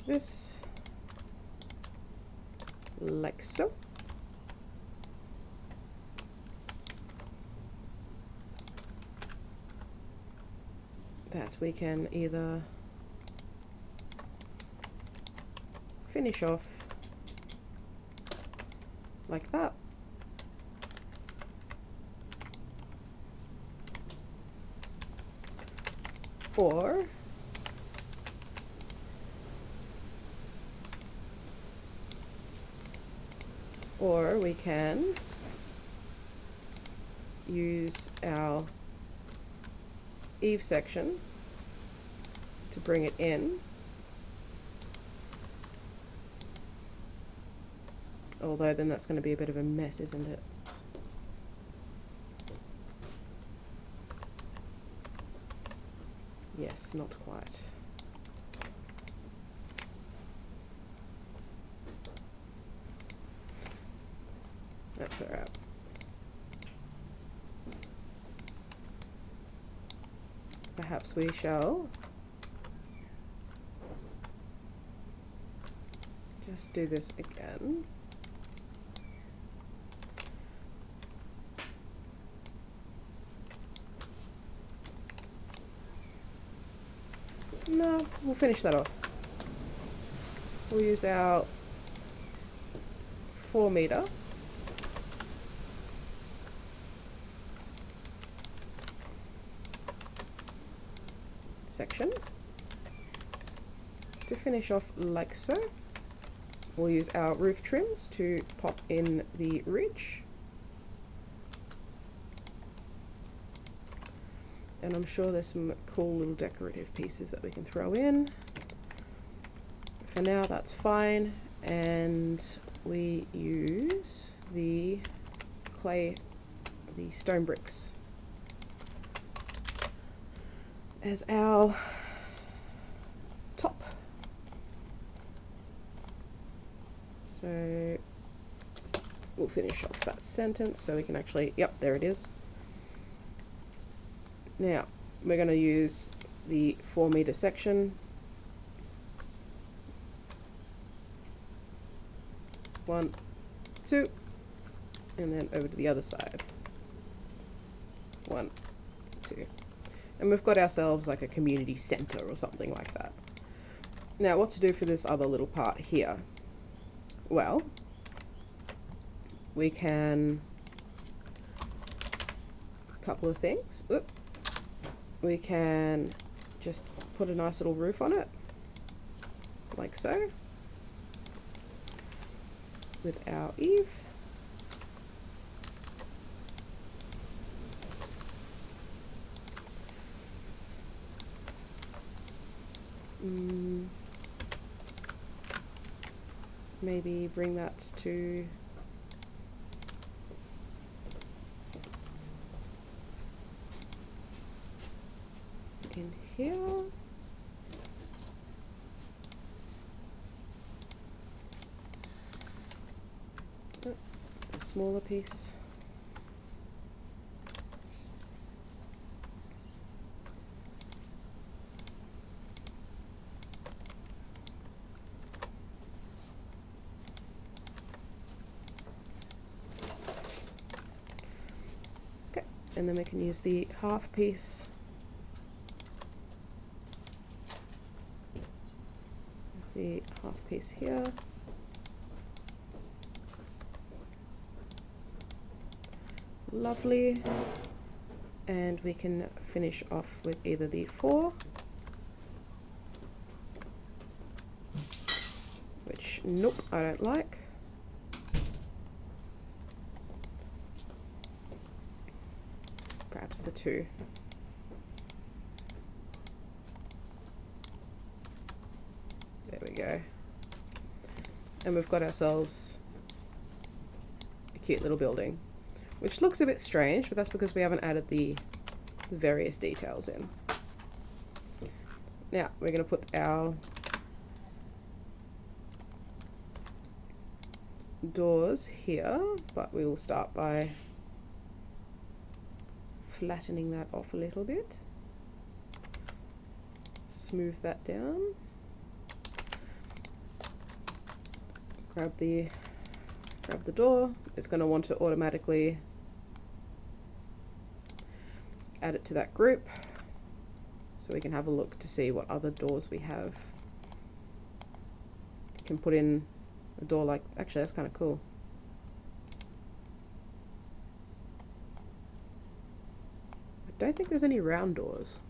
this, like so. That we can either finish off like that. Or we can use our Eve section to bring it in. Although then that's going to be a bit of a mess, isn't it? Yes, not quite. That's alright. Perhaps we shall just do this again. No, we'll finish that off. We'll use our 4-meter section to finish off like so. We'll use our roof trims to pop in the ridge. And I'm sure there's some cool little decorative pieces that we can throw in. For now, that's fine. And we use the stone bricks as our top. So we'll finish off that sentence so we can actually, yep, there it is. Now, we're going to use the 4-meter section. 1, 2, and then over to the other side. 1, 2. And we've got ourselves like a community center or something like that. Now, what to do for this other little part here? Well, we can, a couple of things. Oop. We can just put a nice little roof on it, like so, with our Eve. Maybe bring that to in here. A smaller piece. Okay, and then we can use the half piece. The half piece here. Lovely. And we can finish off with either the 4, which, nope, I don't like. Perhaps the 2. There we go. And we've got ourselves a cute little building, which looks a bit strange, but that's because we haven't added the various details in. Now, we're going to put our doors here, but we will start by flattening that off a little bit. Smooth that down. Grab the door. It's going to want to automatically add it to that group so we can have a look to see what other doors we have. You can put in a door like, actually that's kind of cool. Don't think there's any round doors.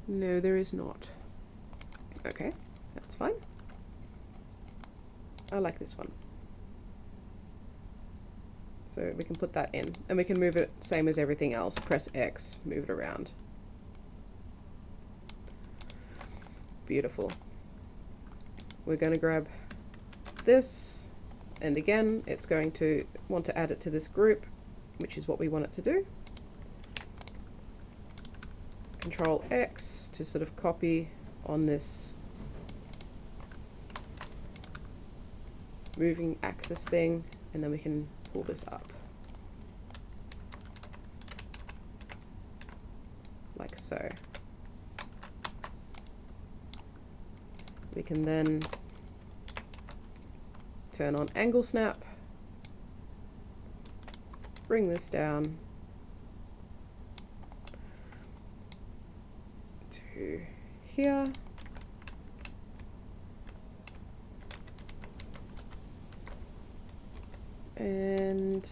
No, there is not. Okay, that's fine. I like this one. So we can put that in, and we can move it same as everything else. Press X, move it around. Beautiful. We're going to grab this, and again, it's going to want to add it to this group, which is what we want it to do. Control X to sort of copy on this moving axis thing, and then we can pull this up like so. We can then turn on angle snap, bring this down to here. And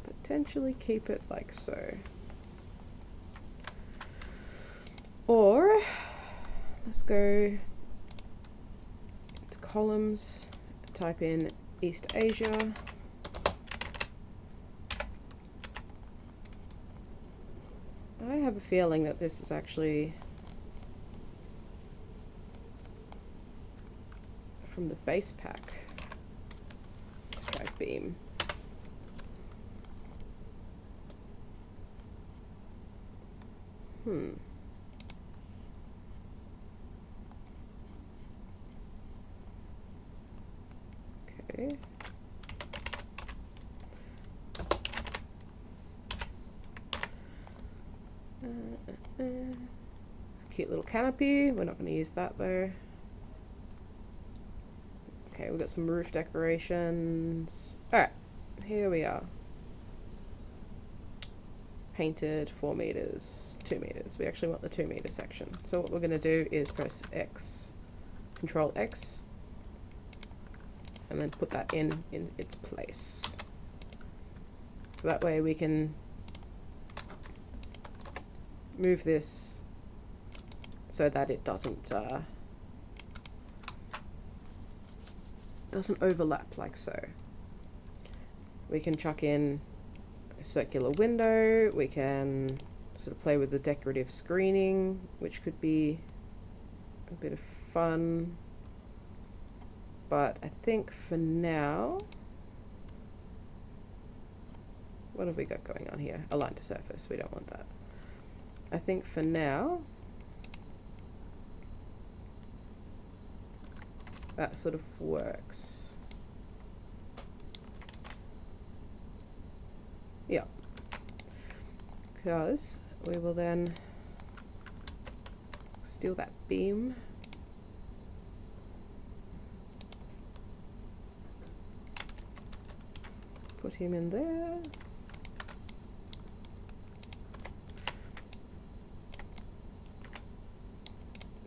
potentially keep it like so. Or let's go to columns, type in East Asia. I have a feeling that this is actually from the base pack. Let's try beam. Okay. It's a cute little canopy. We're not going to use that though. Okay, we've got some roof decorations. Alright, here we are. Painted 4 meters, 2 meters. We actually want the 2 meter section. So what we're going to do is press X, Control X, and then put that in its place. So that way we can move this so that it doesn't overlap like so. We can chuck in a circular window, we can sort of play with the decorative screening, which could be a bit of fun, but I think for now, what have we got going on here? Align to surface, we don't want that. I think for now, that sort of works. Yeah. Because we will then steal that beam. Put him in there.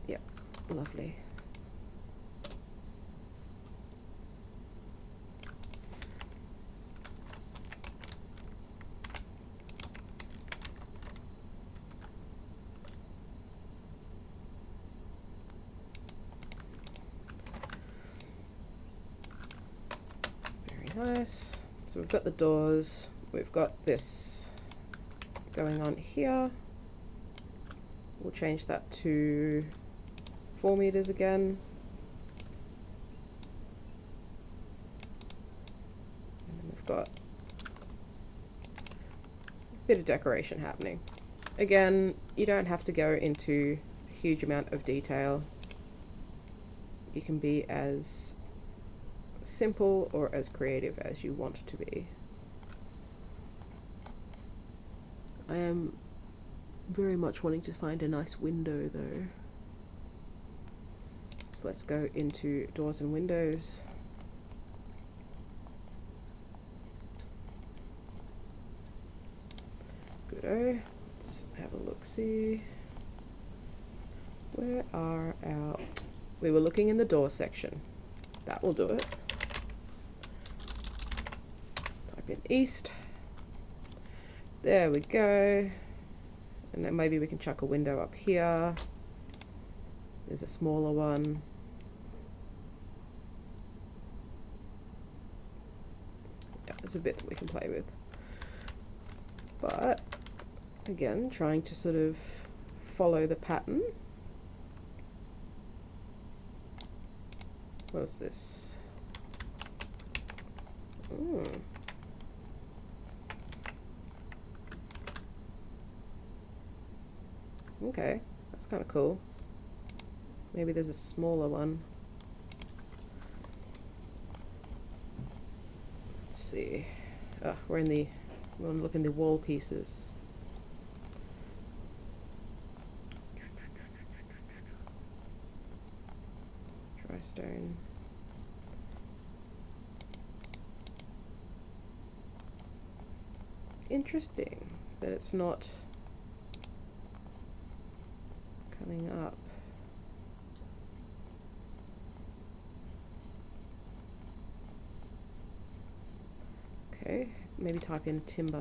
Yep, lovely. Nice. So we've got the doors, we've got this going on here. We'll change that to 4 meters again. And then we've got a bit of decoration happening. Again, you don't have to go into a huge amount of detail. You can be as simple or as creative as you want to be. I am very much wanting to find a nice window though. So let's go into doors and windows. Good-o. Let's have a look-see. Where are our... We were looking in the door section. That will do it. Type in east. There we go. And then maybe we can chuck a window up here. There's a smaller one. Yeah, there's a bit that we can play with. But again, trying to sort of follow the pattern. What is this? Okay, that's kind of cool. Maybe there's a smaller one. Let's see. We want to look in the wall pieces. Dry stone. Interesting that it's not coming up. Okay, maybe type in timber.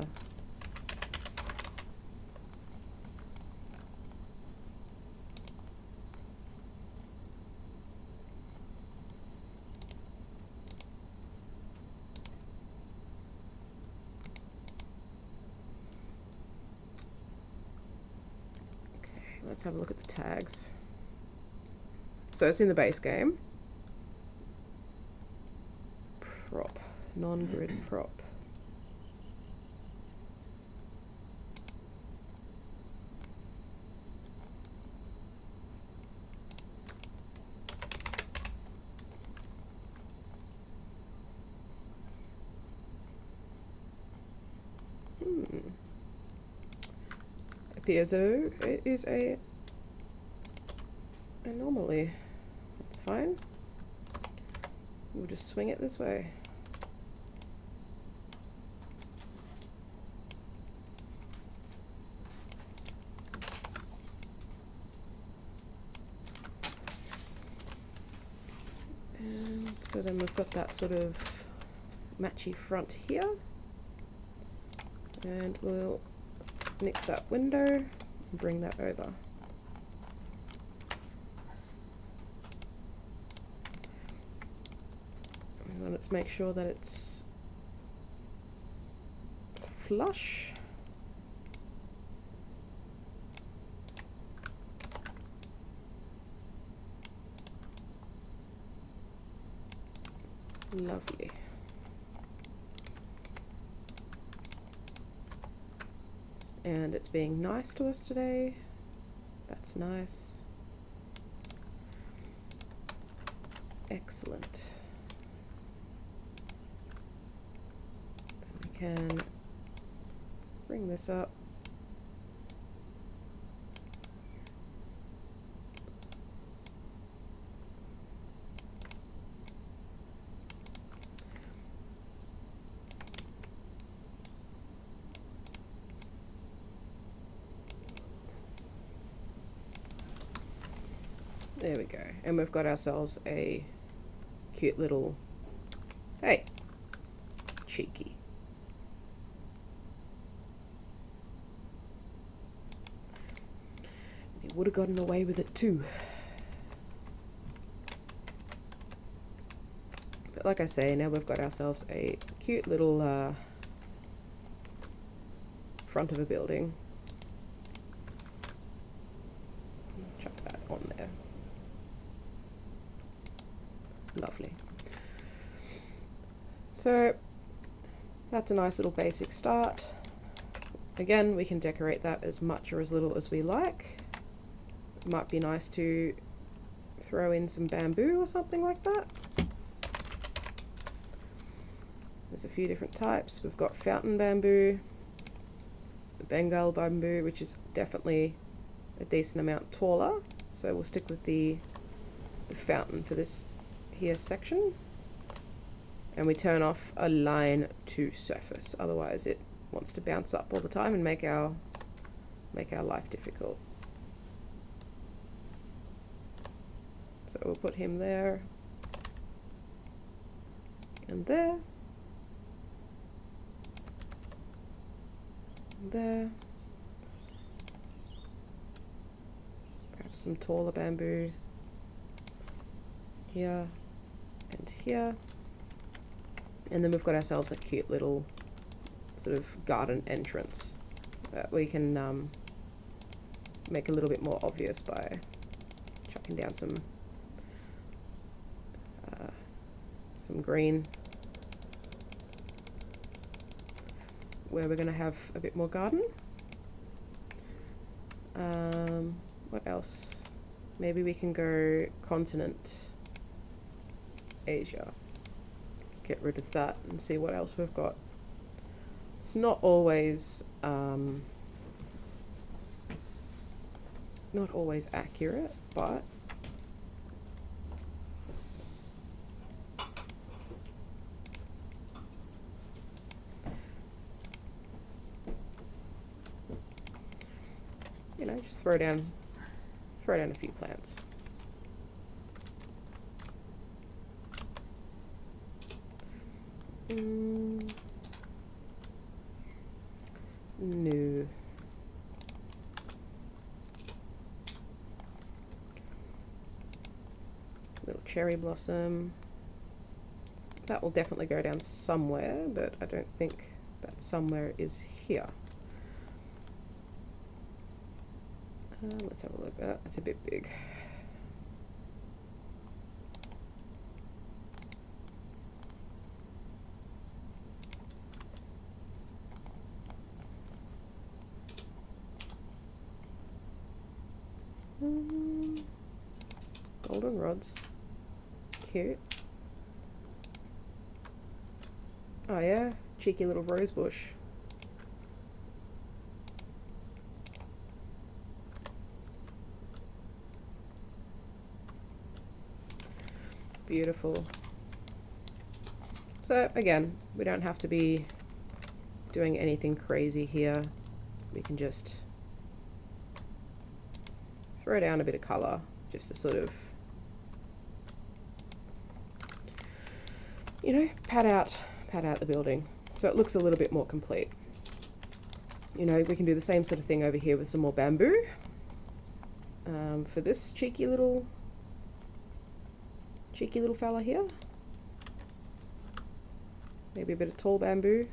Let's have a look at the tags. So it's in the base game. Prop, non-grid prop. Appears that it is a anomaly. That's fine. We'll just swing it this way. And so then we've got that sort of matchy front here. And we'll nick that window and bring that over. And then let's make sure that it's flush. Lovely. And it's being nice to us today. That's nice. Excellent. Then we can bring this up. There we go. And we've got ourselves a cute little, hey, cheeky. He would have gotten away with it too. But like I say, now we've got ourselves a cute little front of a building. Chuck that on there. Lovely. So that's a nice little basic start. Again, we can decorate that as much or as little as we like. It might be nice to throw in some bamboo or something like that. There's a few different types. We've got fountain bamboo, the Bengal bamboo, which is definitely a decent amount taller. So we'll stick with the fountain for this here section, and we turn off align to surface, otherwise it wants to bounce up all the time and make our life difficult. So we'll put him there. And there. There. Perhaps some taller bamboo here and here. And then we've got ourselves a cute little sort of garden entrance that we can make a little bit more obvious by chucking down some green, where we're going to have a bit more garden. What else? Maybe we can go continent Asia. Get rid of that and see what else we've got. It's not always accurate, but you know, just throw down a few plants. No. Little cherry blossom. That will definitely go down somewhere, but I don't think that somewhere is here. Let's have a look at that. That's a bit big. Golden rods. Cute. Oh yeah, cheeky little rose bush. Beautiful. So again, we don't have to be doing anything crazy here. We can just throw down a bit of colour just to sort of, you know, pad out the building so it looks a little bit more complete. You know, we can do the same sort of thing over here with some more bamboo. For this cheeky little fella here. Maybe a bit of tall bamboo.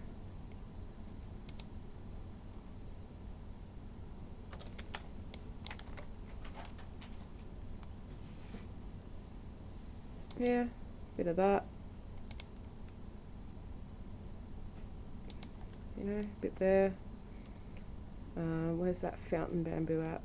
Yeah, bit of that. You know, a bit there. Where's that fountain bamboo at?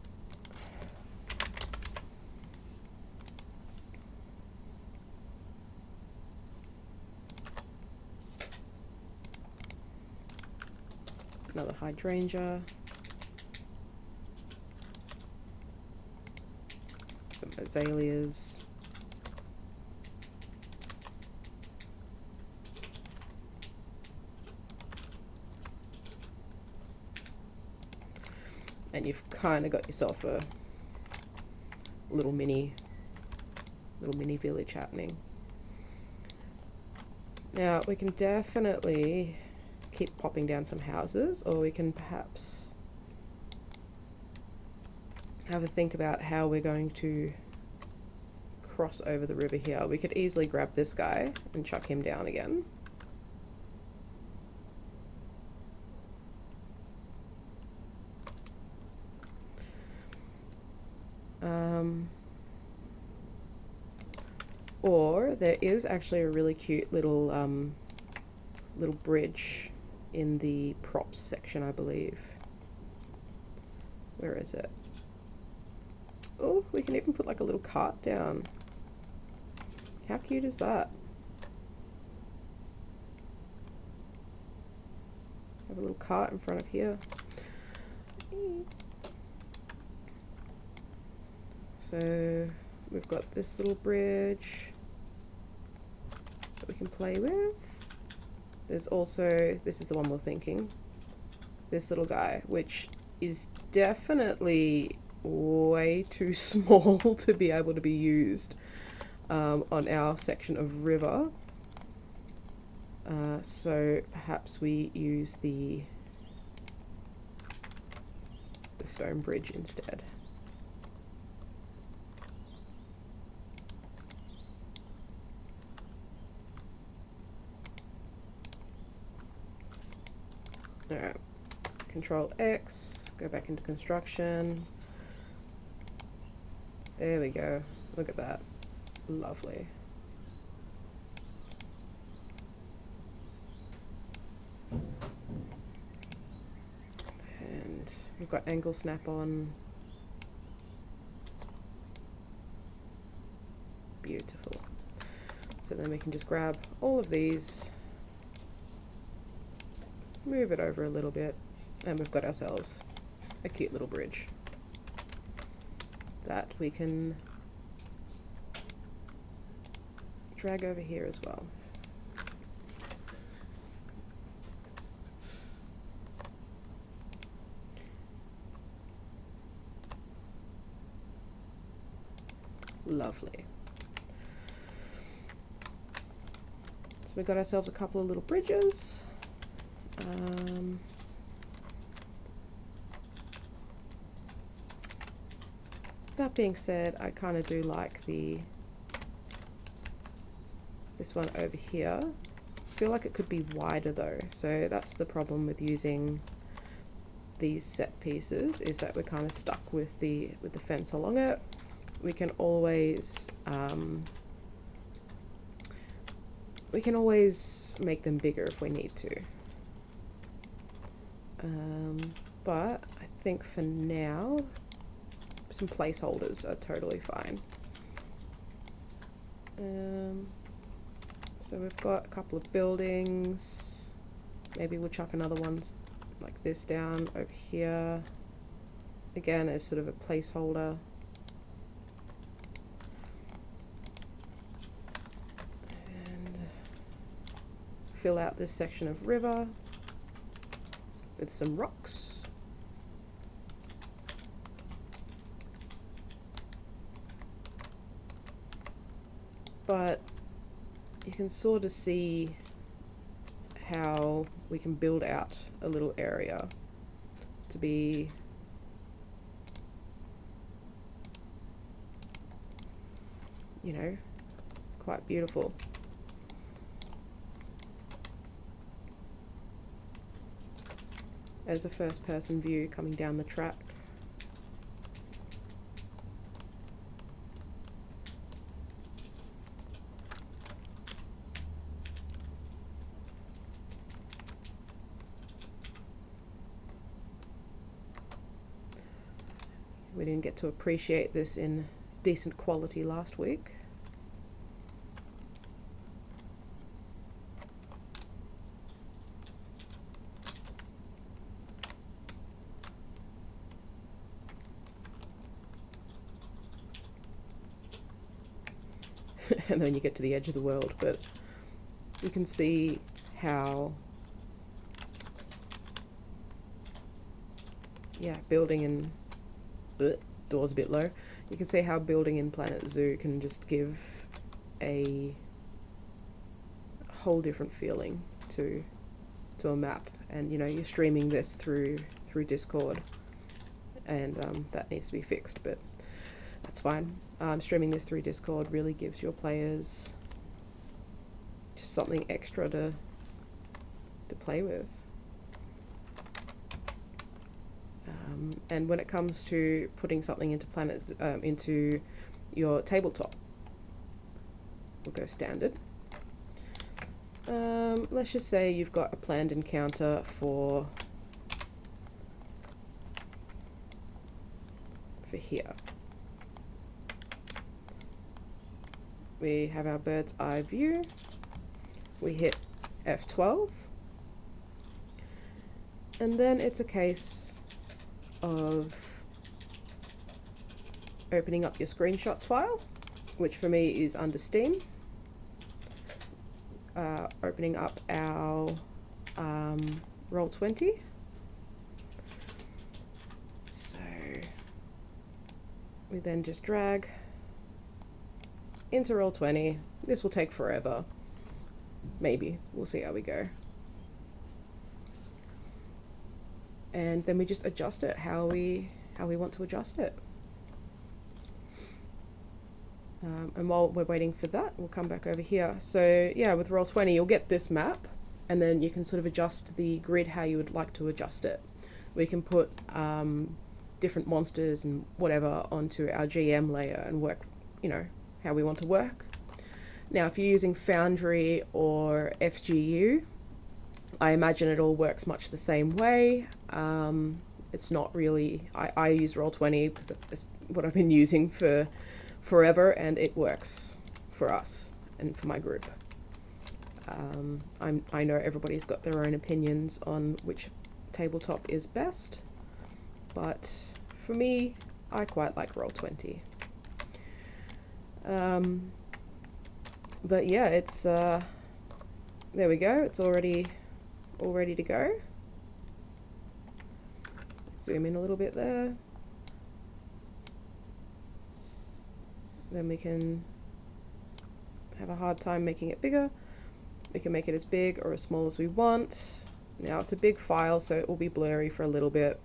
Another hydrangea. Some azaleas. And you've kind of got yourself a little mini village happening. Now we can definitely keep popping down some houses, or we can perhaps have a think about how we're going to cross over the river here. We could easily grab this guy and chuck him down again. Or there is actually a really cute little bridge in the props section, I believe. Where is it? Oh, we can even put like a little cart down. How cute is that? Have a little cart in front of here. So we've got this little bridge that we can play with. There's also, this is the one we're thinking, this little guy, which is definitely way too small to be able to be used on our section of river. So perhaps we use the stone bridge instead. Alright, Control X, go back into construction. There we go. Look at that. Lovely. And we've got angle snap on. Beautiful. So then we can just grab all of these, move it over a little bit, and we've got ourselves a cute little bridge that we can drag over here as well. Lovely. So we've got ourselves a couple of little bridges. That being said, I kind of do like this one over here. I feel like it could be wider though, so that's the problem with using these set pieces, is that we're kind of stuck with the fence along it. We can always make them bigger if we need to. But I think for now, some placeholders are totally fine. So we've got a couple of buildings. Maybe we'll chuck another one like this down over here. Again, as sort of a placeholder. And fill out this section of river with some rocks. But you can sort of see how we can build out a little area to be quite beautiful. As a first person view coming down the track. We didn't get to appreciate this in decent quality last week. And then you get to the edge of the world, but you can see how, building in door's a bit low. You can see how building in Planet Zoo can just give a whole different feeling to a map. And you're streaming this through Discord, and that needs to be fixed, but that's fine. Streaming this through Discord really gives your players just something extra to play with. And when it comes to putting something into into your tabletop, we'll go standard. Let's just say you've got a planned encounter for here. We have our bird's eye view. We hit F12, and then it's a case of opening up your screenshots file, which for me is under Steam. Opening up our Roll20. So we then just drag into Roll20. This will take forever. maybe. We'll see how we go. And then we just adjust it how we want to adjust it. And while we're waiting for that, we'll come back over here. So yeah, with Roll20, you'll get this map, and then you can sort of adjust the grid how you would like to adjust it. We can put different monsters and whatever onto our GM layer and work, you know, how we want to work. Now, if you're using Foundry or FGU, I imagine it all works much the same way. It's not really, I use Roll20 because it's what I've been using for forever, and it works for us and for my group. I know everybody's got their own opinions on which tabletop is best, but for me, I quite like Roll20. But yeah, it's there we go. It's all ready to go. Zoom in a little bit there. Then we can have a hard time making it bigger. We can make it as big or as small as we want. Now it's a big file, so it will be blurry for a little bit.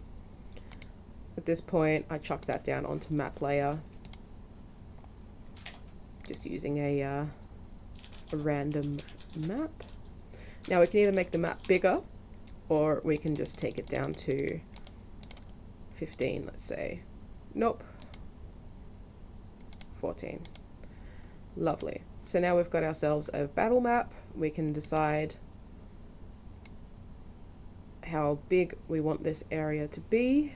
At this point, I chuck that down onto map layer, just using a random map. Now we can either make the map bigger, or we can just take it down to 15, let's say. Nope. 14. Lovely. So now we've got ourselves a battle map. We can decide how big we want this area to be.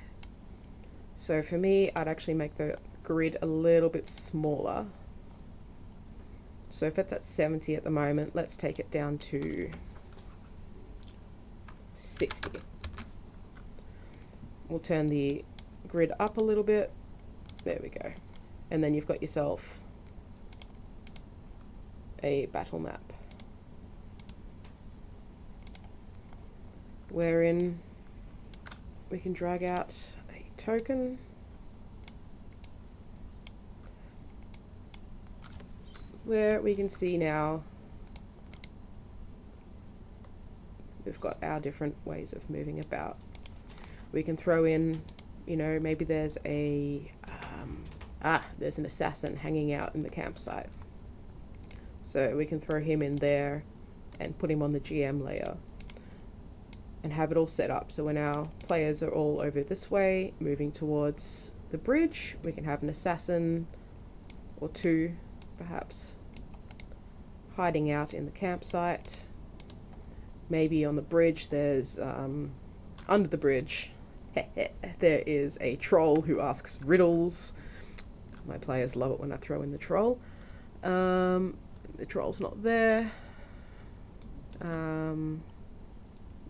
So for me, I'd actually make the grid a little bit smaller. So if it's at 70 at the moment, let's take it down to 60. We'll turn the grid up a little bit. There we go. And then you've got yourself a battle map, wherein we can drag out a token. Where we can see now we've got our different ways of moving about. We can throw in, you know, maybe there's a there's an assassin hanging out in the campsite. So we can throw him in there and put him on the GM layer and have it all set up. So when our players are all over this way, moving towards the bridge, we can have an assassin or two, perhaps, hiding out in the campsite. Maybe on the bridge there's, under the bridge, there is a troll who asks riddles. My players love it when I throw in the troll. The troll's not there.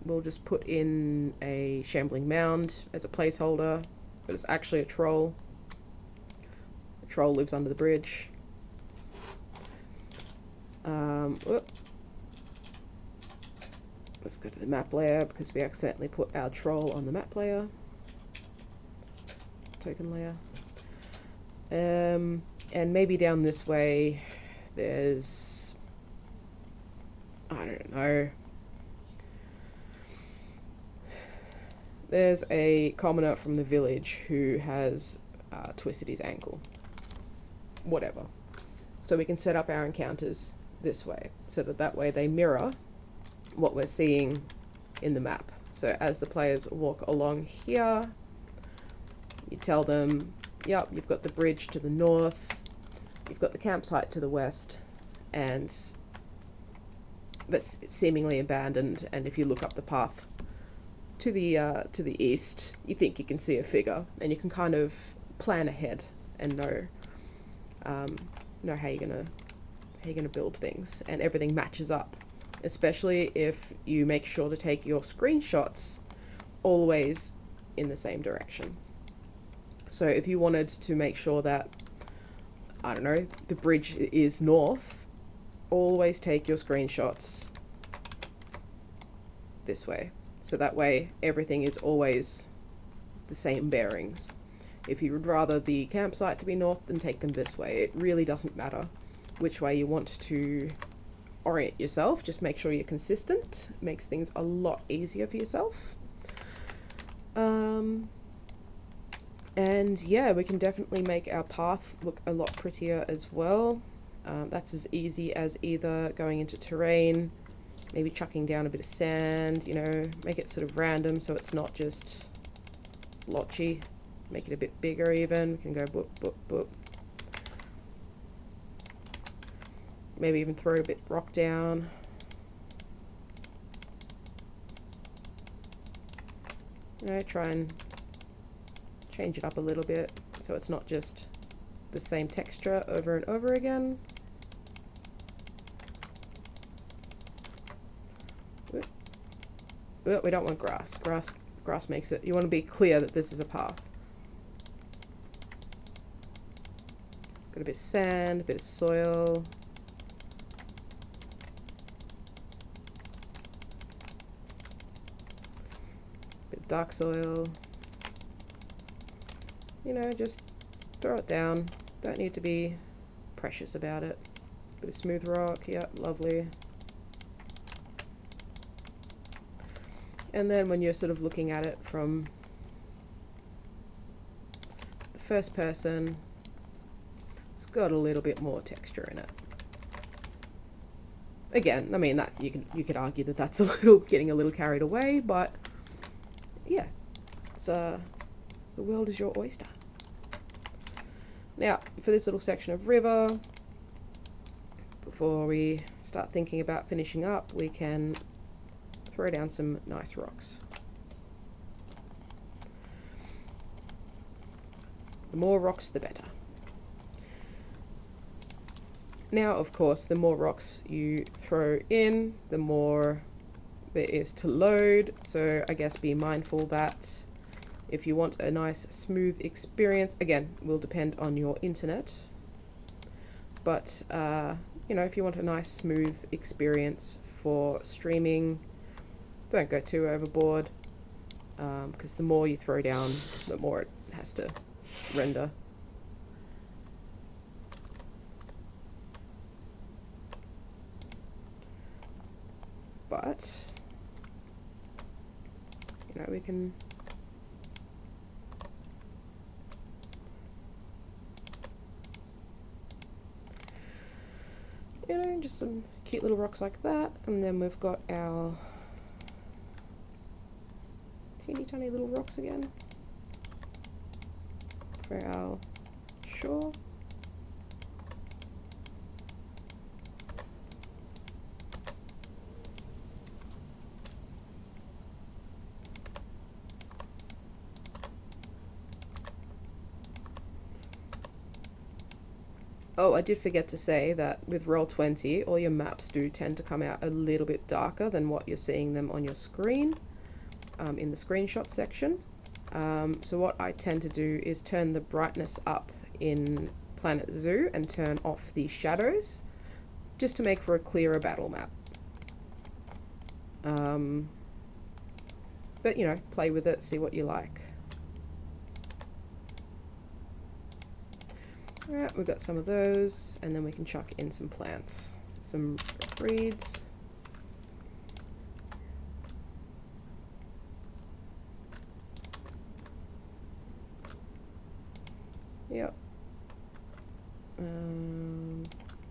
We'll just put in a shambling mound as a placeholder, but it's actually a troll. The troll lives under the bridge. Let's go to the map layer because we accidentally put our troll on the map layer. Token layer. And maybe down this way there's, I don't know, there's a commoner from the village who has twisted his ankle. Whatever. So we can set up our encounters this way, so that way they mirror what we're seeing in the map. So as the players walk along here, you tell them, yep, you've got the bridge to the north, you've got the campsite to the west, and that's seemingly abandoned, and if you look up the path to the east, you think you can see a figure, and you can kind of plan ahead and know how you're gonna build things, and everything matches up, especially if you make sure to take your screenshots always in the same direction. So if you wanted to make sure that, I don't know, the bridge is north, always take your screenshots this way. So that way everything is always the same bearings. If you would rather the campsite to be north, then take them this way. It really doesn't matter which way you want to orient yourself. Just make sure you're consistent. It makes things a lot easier for yourself. And yeah, we can definitely make our path look a lot prettier as well. That's as easy as either going into terrain, maybe chucking down a bit of sand, you know, make it sort of random so it's not just blotchy. Make it a bit bigger even. We can go boop, boop, boop. Maybe even throw a bit rock down. You know, try and change it up a little bit so it's not just the same texture over and over again. Well, we don't want grass. Grass makes it, you want to be clear that this is a path. Got a bit of sand, a bit of soil. A bit of dark soil. You know, just throw it down. Don't need to be precious about it. Bit of smooth rock, yeah, lovely. And then when you're sort of looking at it from the first person, it's got a little bit more texture in it. Again, I mean, that you could argue that that's a little getting a little carried away, but yeah, it's the world is your oyster. Now, for this little section of river, before we start thinking about finishing up, we can throw down some nice rocks. The more rocks, the better. Now, of course, the more rocks you throw in, the more there is to load. So I guess be mindful that if you want a nice smooth experience, again, will depend on your internet. But, you know, if you want a nice smooth experience for streaming, don't go too overboard, because the more you throw down, the more it has to render. But, you know, we can just some cute little rocks like that, and then we've got our teeny tiny little rocks again for our shore. Oh, I did forget to say that with Roll20, all your maps do tend to come out a little bit darker than what you're seeing them on your screen, in the screenshot section. So what I tend to do is turn the brightness up in Planet Zoo and turn off the shadows, just to make for a clearer battle map. But, you know, play with it, see what you like. Alright, we've got some of those, and then we can chuck in some plants. Some reeds. Yep.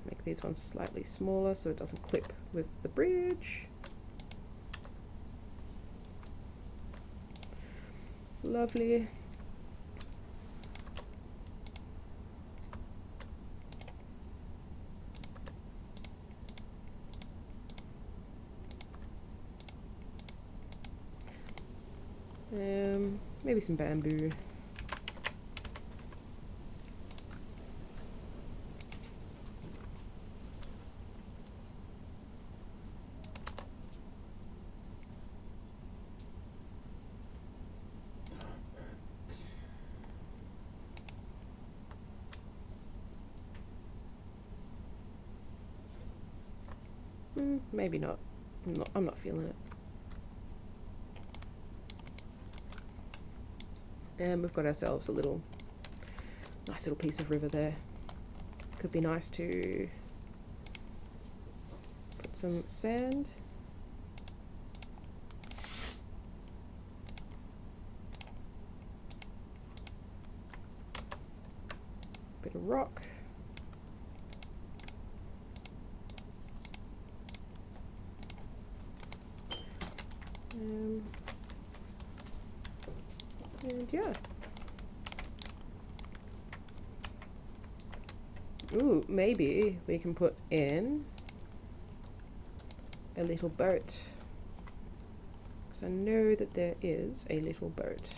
Make these ones slightly smaller so it doesn't clip with the bridge. Lovely. Maybe some bamboo. Maybe not. I'm not feeling it. And we've got ourselves a nice little piece of river there. Could be nice to put get some sand. Bit of rock. And yeah. Ooh, maybe we can put in a little boat. Because I know that there is a little boat.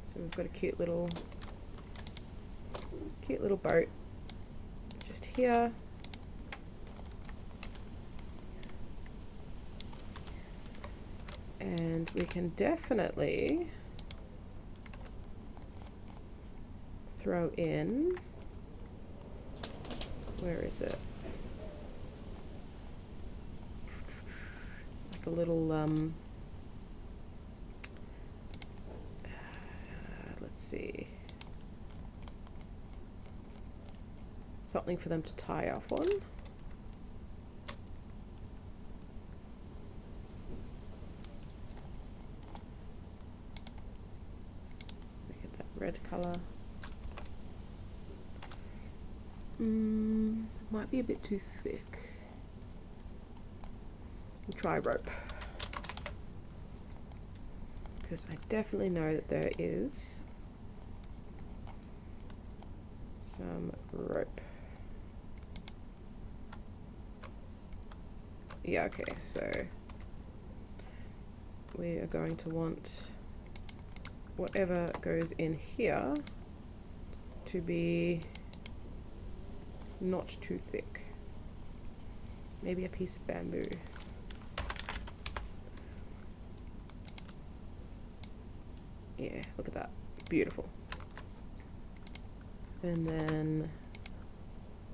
So we've got a cute little boat just here. And we can definitely throw in, where is it? Like a little, let's see, something for them to tie off on. Make it that red colour. Might be a bit too thick. We'll try rope. Because I definitely know that there is some rope. Yeah, okay, so we are going to want whatever goes in here to be not too thick. Maybe a piece of bamboo. Yeah, look at that. Beautiful. And then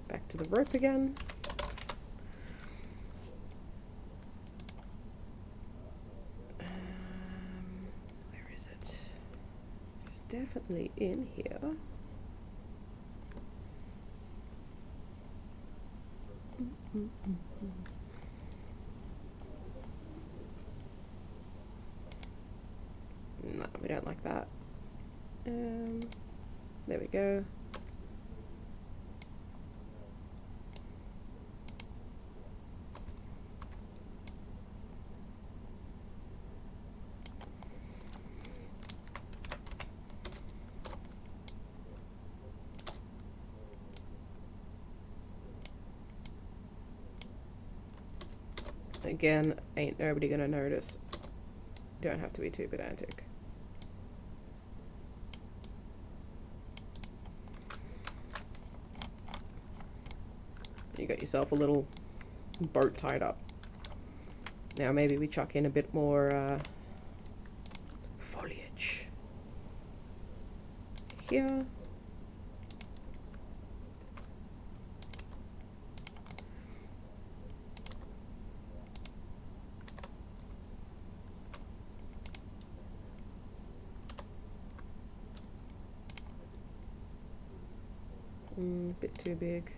back to the rope again. Where is it? It's definitely in here. No, we don't like that. There we go. Again, ain't nobody gonna notice. Don't have to be too pedantic. You got yourself a little boat tied up. Now maybe we chuck in a bit more foliage here. Bit too big.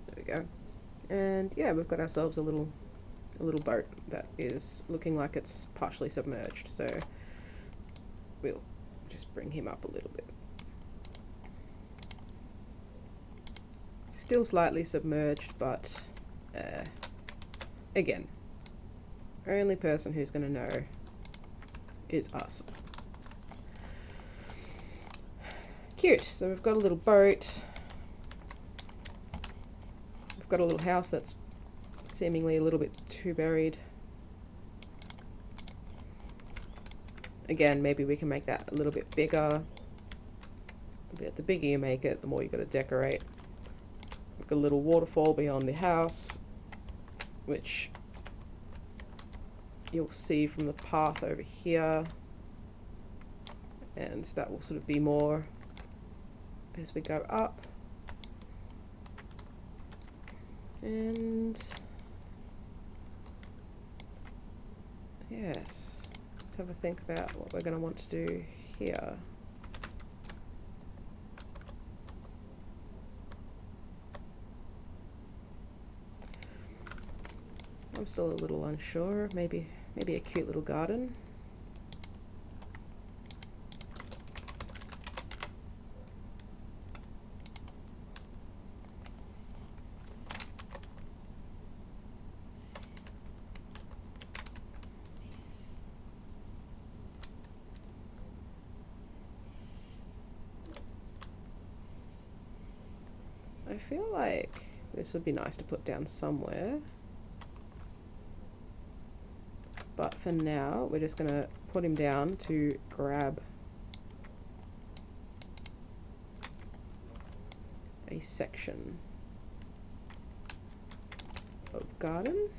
There we go. And yeah, we've got ourselves a little boat that is looking like it's partially submerged. So we'll just bring him up a little bit. Still slightly submerged, but again, only person who's going to know is us. Cute. So we've got a little boat. We've got a little house that's seemingly a little bit too buried. Again, maybe we can make that a little bit bigger. But the bigger you make it, the more you've got to decorate. We've got a little waterfall beyond the house, which you'll see from the path over here. And that will sort of be more as we go up. And Yes, let's have a think about what we're going to want to do here. I'm still a little unsure. Maybe a cute little garden. I feel like this would be nice to put down somewhere. But for now, we're just going to put him down to grab a section of garden.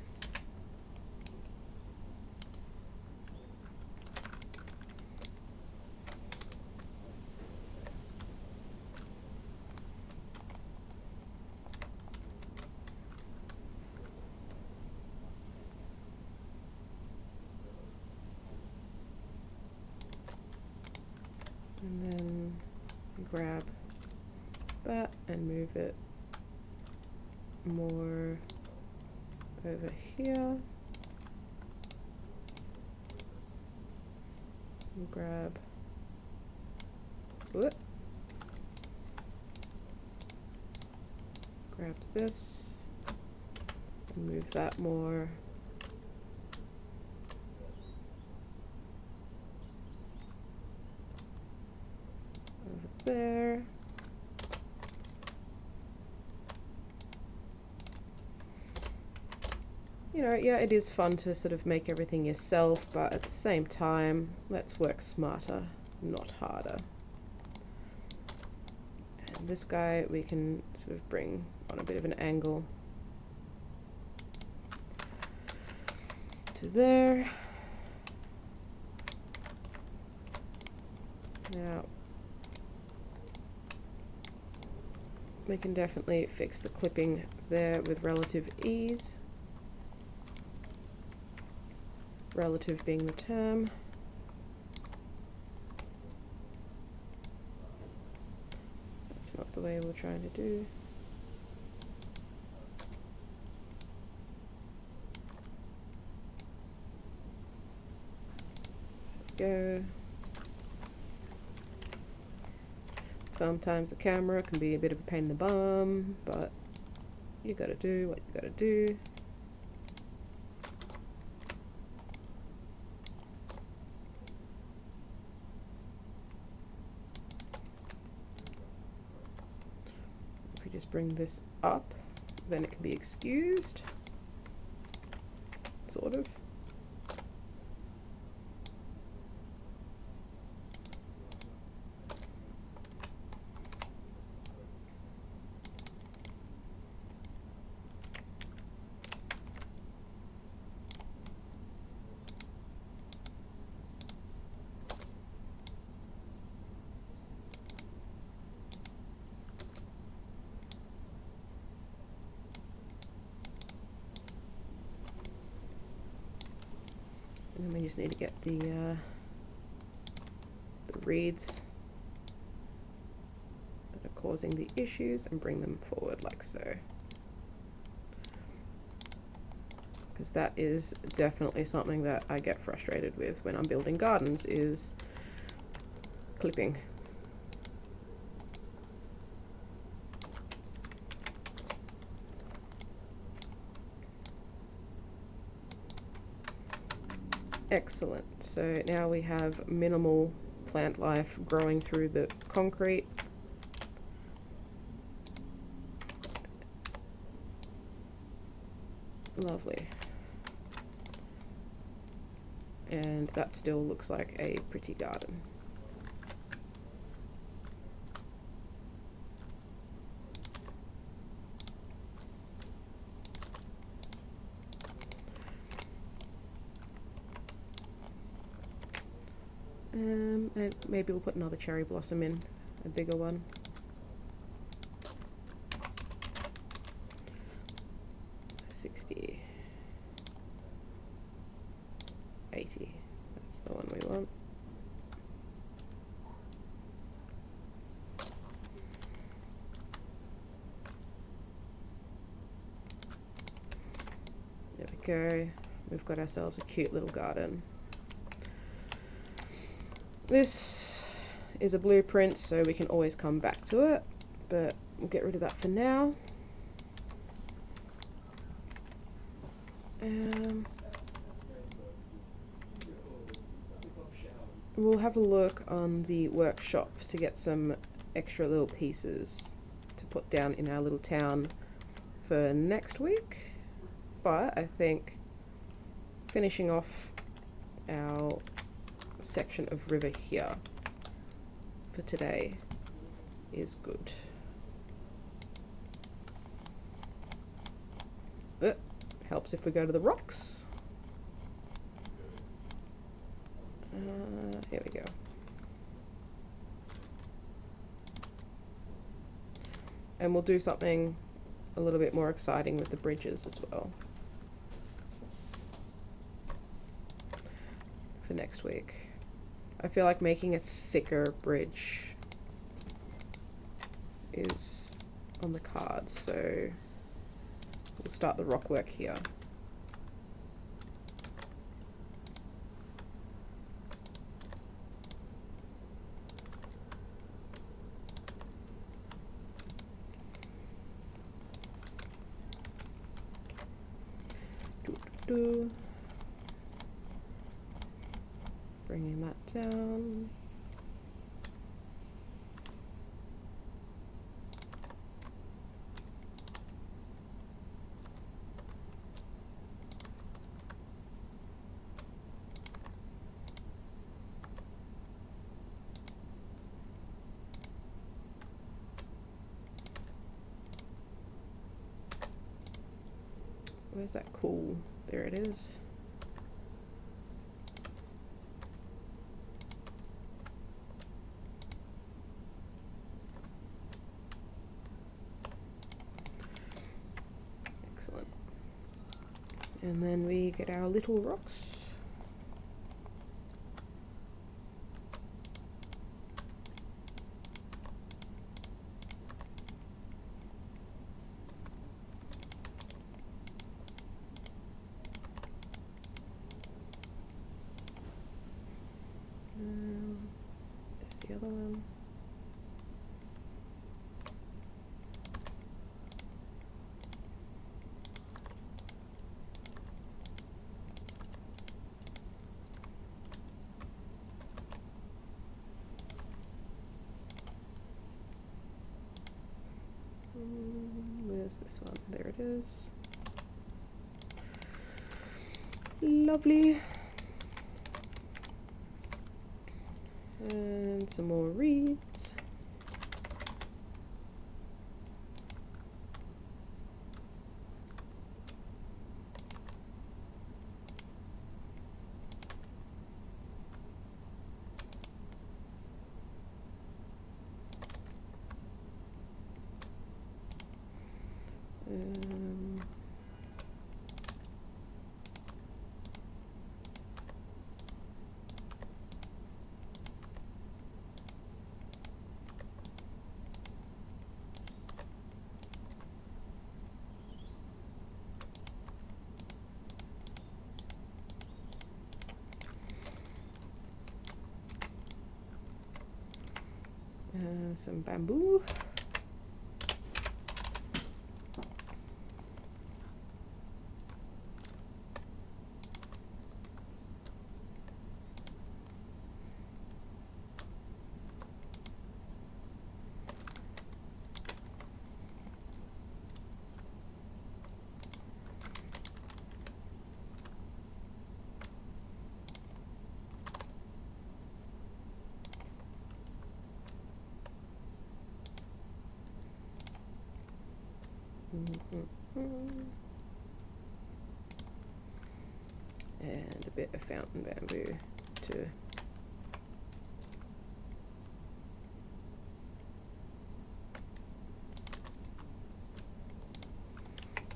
And then grab that and move it more over here. And grab this and move that more over there. You know, yeah, it is fun to sort of make everything yourself, but at the same time, let's work smarter, not harder. And this guy we can sort of bring on a bit of an angle to there. Now, we can definitely fix the clipping there with relative ease. Relative being the term. That's not the way we're trying to do. Go. Sometimes the camera can be a bit of a pain in the bum, but you gotta do what you gotta do. If we just bring this up, then it can be excused, sort of. And then we just need to get the reeds that are causing the issues and bring them forward like so. Because that is definitely something that I get frustrated with when I'm building gardens, is clipping. Excellent. So now we have minimal plant life growing through the concrete. Lovely. And that still looks like a pretty garden. And maybe we'll put another cherry blossom in, a bigger one. 80. That's the one we want. There we go. We've got ourselves a cute little garden. This is a blueprint, so we can always come back to it, but we'll get rid of that for now. We'll have a look on the workshop to get some extra little pieces to put down in our little town for next week, but I think finishing off our section of river here for today is good. Helps if we go to the rocks. Here we go. And we'll do something a little bit more exciting with the bridges as well for next week. I feel like making a thicker bridge is on the cards, so we'll start the rock work here. Bringing that down. Where's that cool? There it is. Excellent. And then we get our little rocks. There's the other one. Where's this one? There it is. Lovely. And some more reeds. Some bamboo. And a bit of fountain bamboo to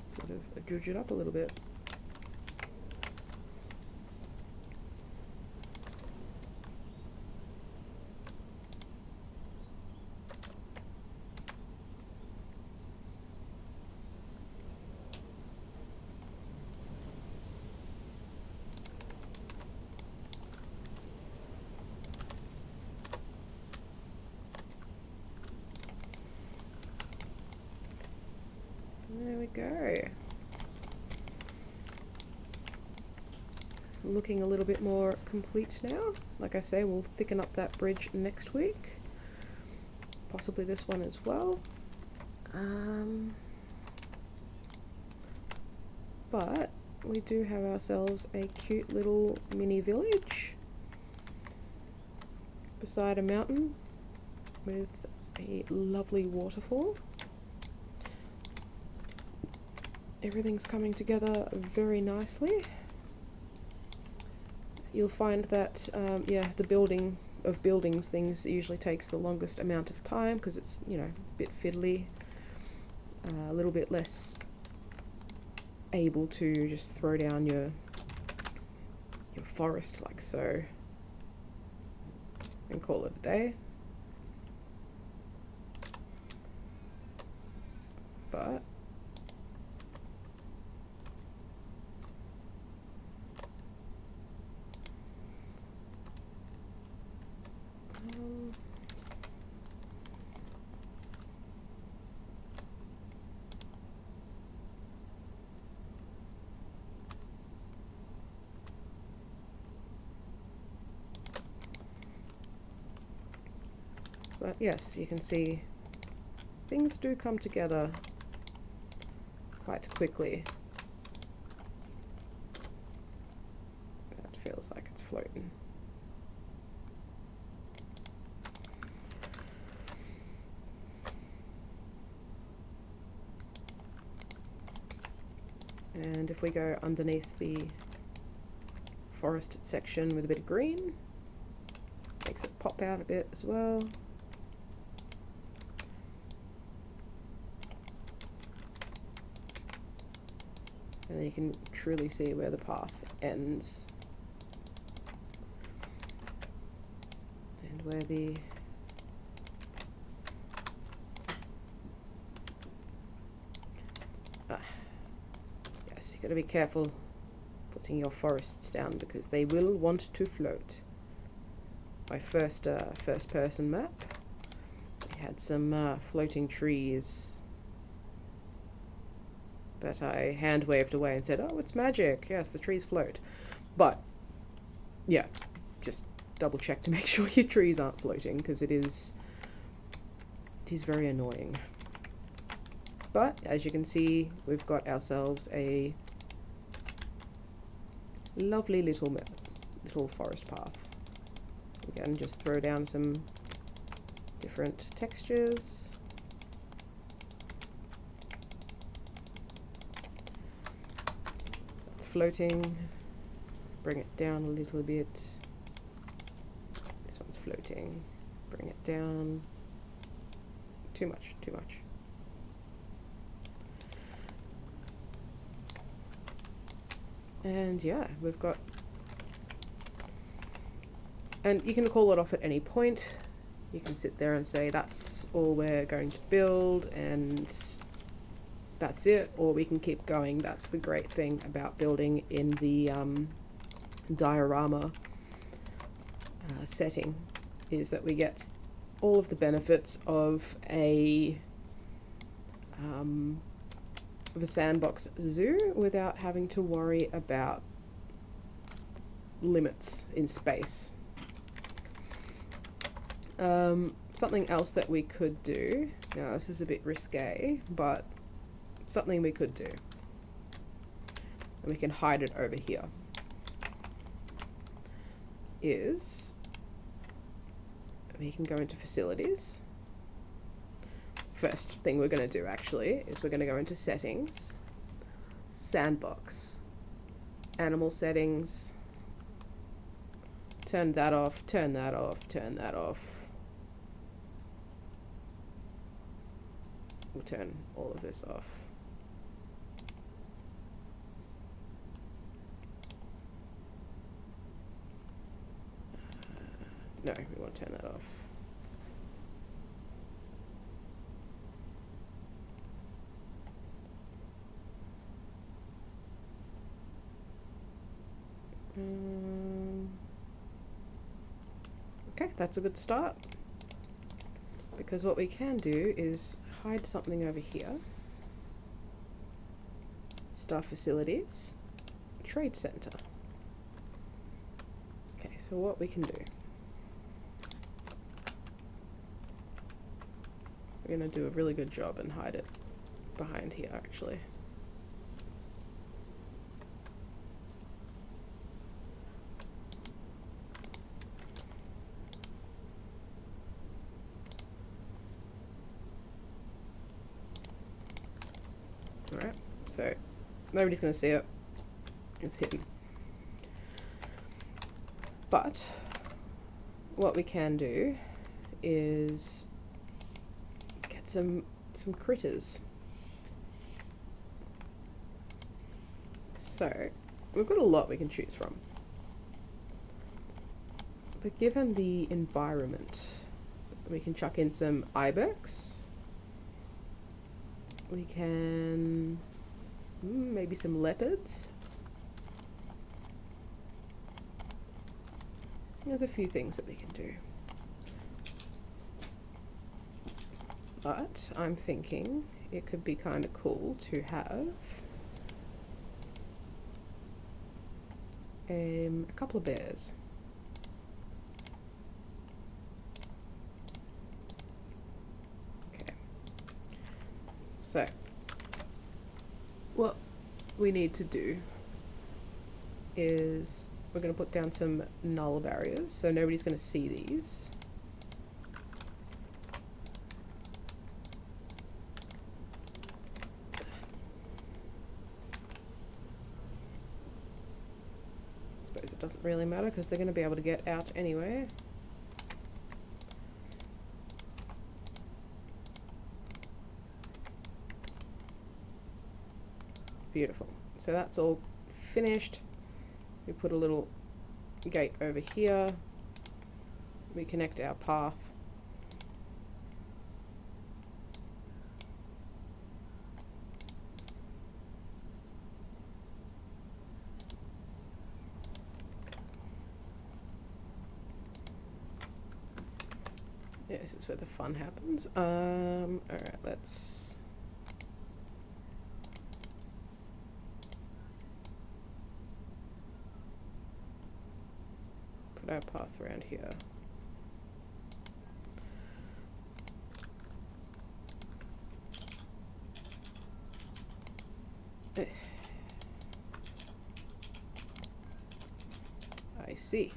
sort of judge it up a little bit. There we go. It's looking a little bit more complete now. Like I say, we'll thicken up that bridge next week. Possibly this one as well. But we do have ourselves a cute little mini village beside a mountain with a lovely waterfall. Everything's coming together very nicely. You'll find that, yeah, the building of buildings things usually takes the longest amount of time because it's, you know, a bit fiddly, a little bit less able to just throw down your forest like so and call it a day. But yes, you can see things do come together quite quickly. That feels like it's floating. And if we go underneath the forested section with a bit of green, makes it pop out a bit as well. And then you can truly see where the path ends and where the yes, you got to be careful putting your forests down because they will want to float. My first person map, we had some floating trees that I hand waved away and said, oh, it's magic. Yes, the trees float. But, yeah, just double check to make sure your trees aren't floating because it is very annoying. But, as you can see, we've got ourselves a lovely little forest path. Again, just throw down some different textures. Floating, bring it down a little bit. This one's floating, bring it down. Too much. And yeah, we've got, and you can call it off at any point. You can sit there and say that's all we're going to build and that's it, or we can keep going. That's the great thing about building in the diorama setting, is that we get all of the benefits of a sandbox zoo without having to worry about limits in space. Something else that we could do, now this is a bit risque, but something we could do, and we can hide it over here, is we can go into facilities. First thing we're going to do actually is we're going to go into settings, sandbox, animal settings, turn that off, turn that off, turn that off. We'll turn all of this off. No, we won't turn that off. Okay, that's a good start. Because what we can do is hide something over here. Staff facilities, trade center. Okay, so what we can do, we're going to do a really good job and hide it behind here actually. Alright, so nobody's going to see it. It's hidden. But what we can do is get some critters. So we've got a lot we can choose from. But given the environment, we can chuck in some ibex. We can maybe some leopards. There's a few things that we can do. But I'm thinking it could be kind of cool to have a couple of bears. Okay. So, what we need to do is we're going to put down some null barriers, so nobody's going to see these. I suppose it doesn't really matter because they're going to be able to get out anyway. Beautiful. So that's all finished. We put a little gate over here. We connect our path. Yeah, this is where the fun happens. Alright, let's our path around here. I see.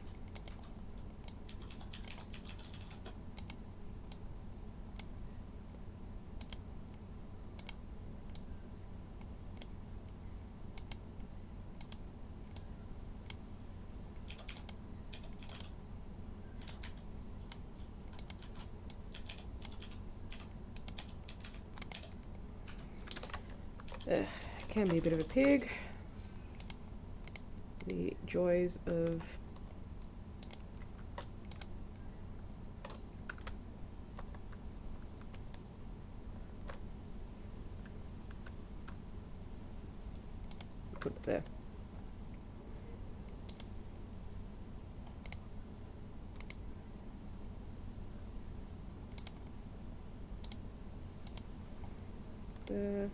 Can be a bit of a pig. The joys of put it there. There.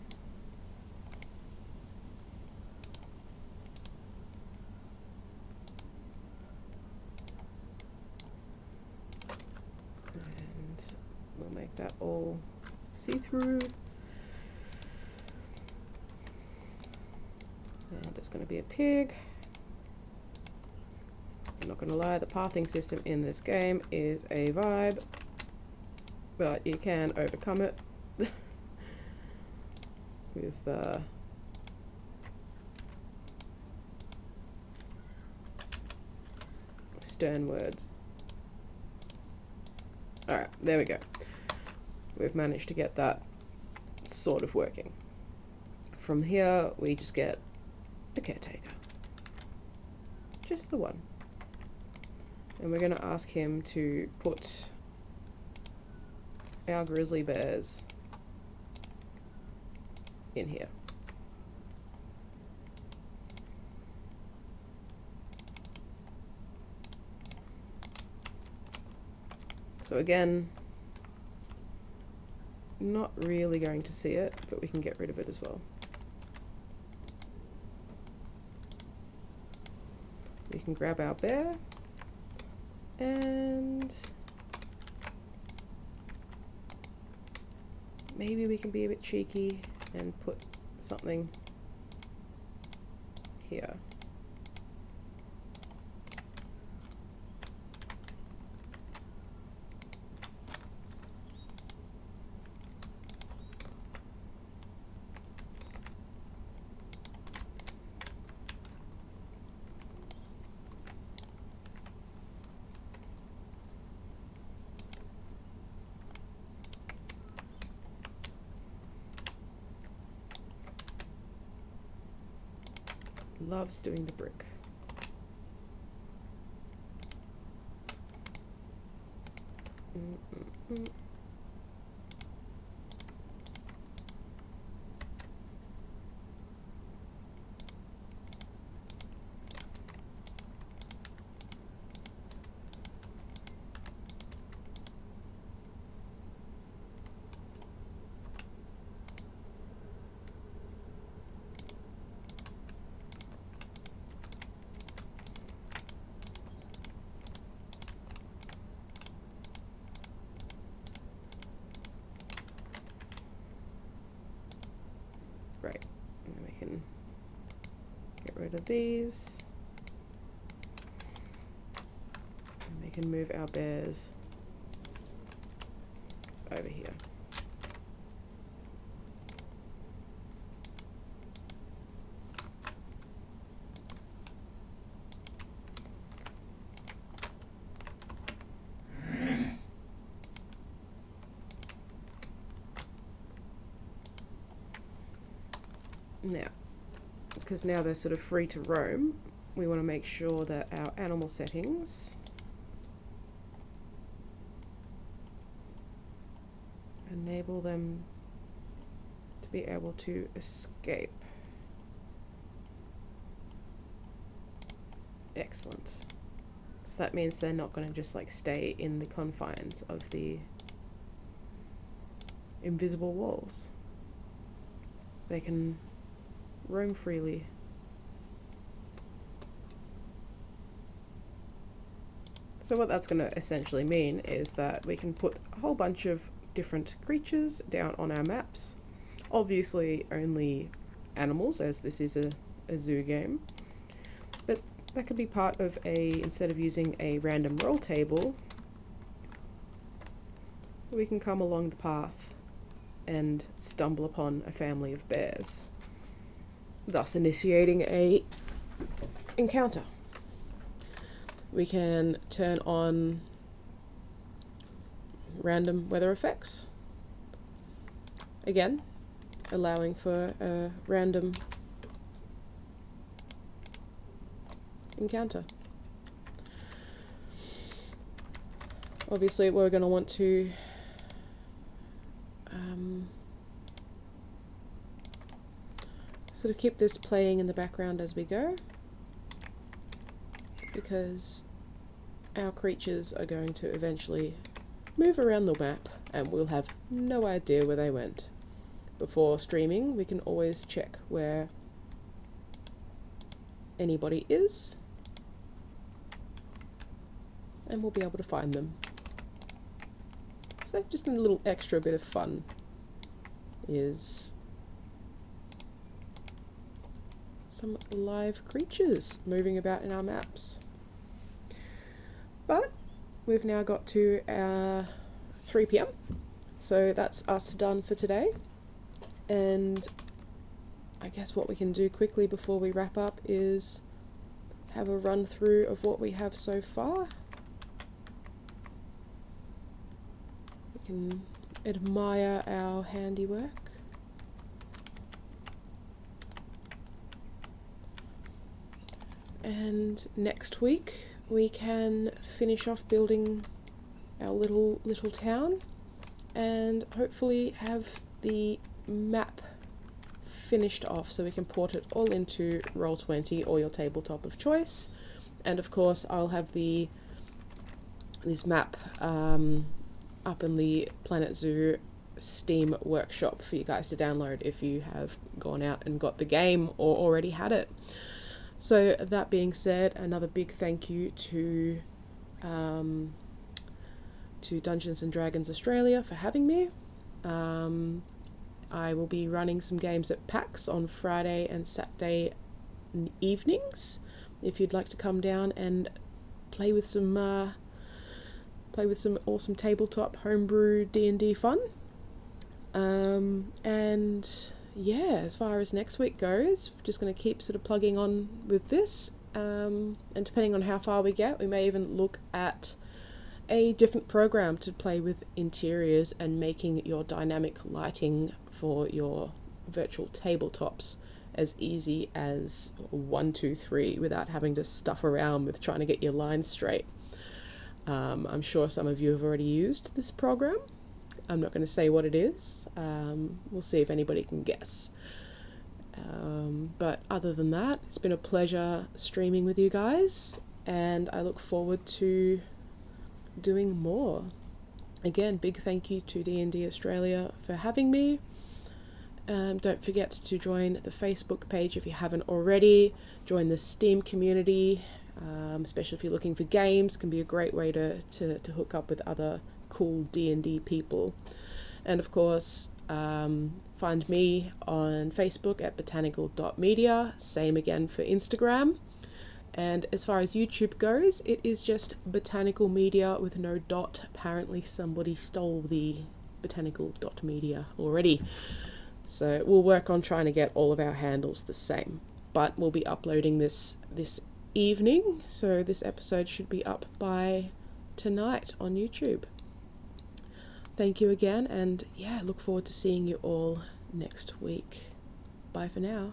That all see-through, and it's going to be a pig. I'm not going to lie, the pathing system in this game is a vibe, but you can overcome it with stern words. Alright, there we go. We've managed to get that sort of working. From here, we just get a caretaker. Just the one. And we're going to ask him to put our grizzly bears in here. So again, not really going to see it, but we can get rid of it as well. We can grab our bear and maybe we can be a bit cheeky and put something here. Loves doing the brick. Great, and then we can get rid of these, and we can move our bears over here. Now, because now they're sort of free to roam, we want to make sure that our animal settings enable them to be able to escape. Excellent. So that means they're not going to just like stay in the confines of the invisible walls. They can roam freely. So what that's going to essentially mean is that we can put a whole bunch of different creatures down on our maps. Obviously only animals, as this is a zoo game, but that could be part of instead of using a random roll table, we can come along the path and stumble upon a family of bears, thus initiating a encounter. We can turn on random weather effects, again allowing for a random encounter. Obviously we're going to want to sort of keep this playing in the background as we go, because our creatures are going to eventually move around the map and we'll have no idea where they went. Before streaming, we can always check where anybody is and we'll be able to find them. So just a little extra bit of fun is some live creatures moving about in our maps. But we've now got to 3 PM, so that's us done for today. And I guess what we can do quickly before we wrap up is have a run through of what we have so far. We can admire our handiwork. And next week we can finish off building our little town and hopefully have the map finished off so we can port it all into Roll20 or your tabletop of choice. And of course I'll have this map up in the Planet Zoo Steam workshop for you guys to download if you have gone out and got the game or already had it. So that being said, another big thank you to Dungeons and Dragons Australia for having me. I will be running some games at PAX on Friday and Saturday evenings. If you'd like to come down and play with some awesome tabletop homebrew D&D fun. And yeah, as far as next week goes, we're just going to keep sort of plugging on with this. And depending on how far we get, we may even look at a different program to play with interiors and making your dynamic lighting for your virtual tabletops as easy as 1, 2, 3 without having to stuff around with trying to get your lines straight. I'm sure some of you have already used this program. I'm not going to say what it is. We'll see if anybody can guess. But other than that, it's been a pleasure streaming with you guys, and I look forward to doing more. Again, big thank you to D&D Australia for having me. Don't forget to join the Facebook page if you haven't already. Join the Steam community, especially if you're looking for games. Can be a great way to hook up with other cool D&D people. And of course, find me on Facebook at botanicool.media. Same again for Instagram. And as far as YouTube goes, it is just Botanical Media with no dot. Apparently somebody stole the botanical.media already. So we'll work on trying to get all of our handles the same. But we'll be uploading this evening, so this episode should be up by tonight on YouTube. Thank you again, and yeah, look forward to seeing you all next week. Bye for now.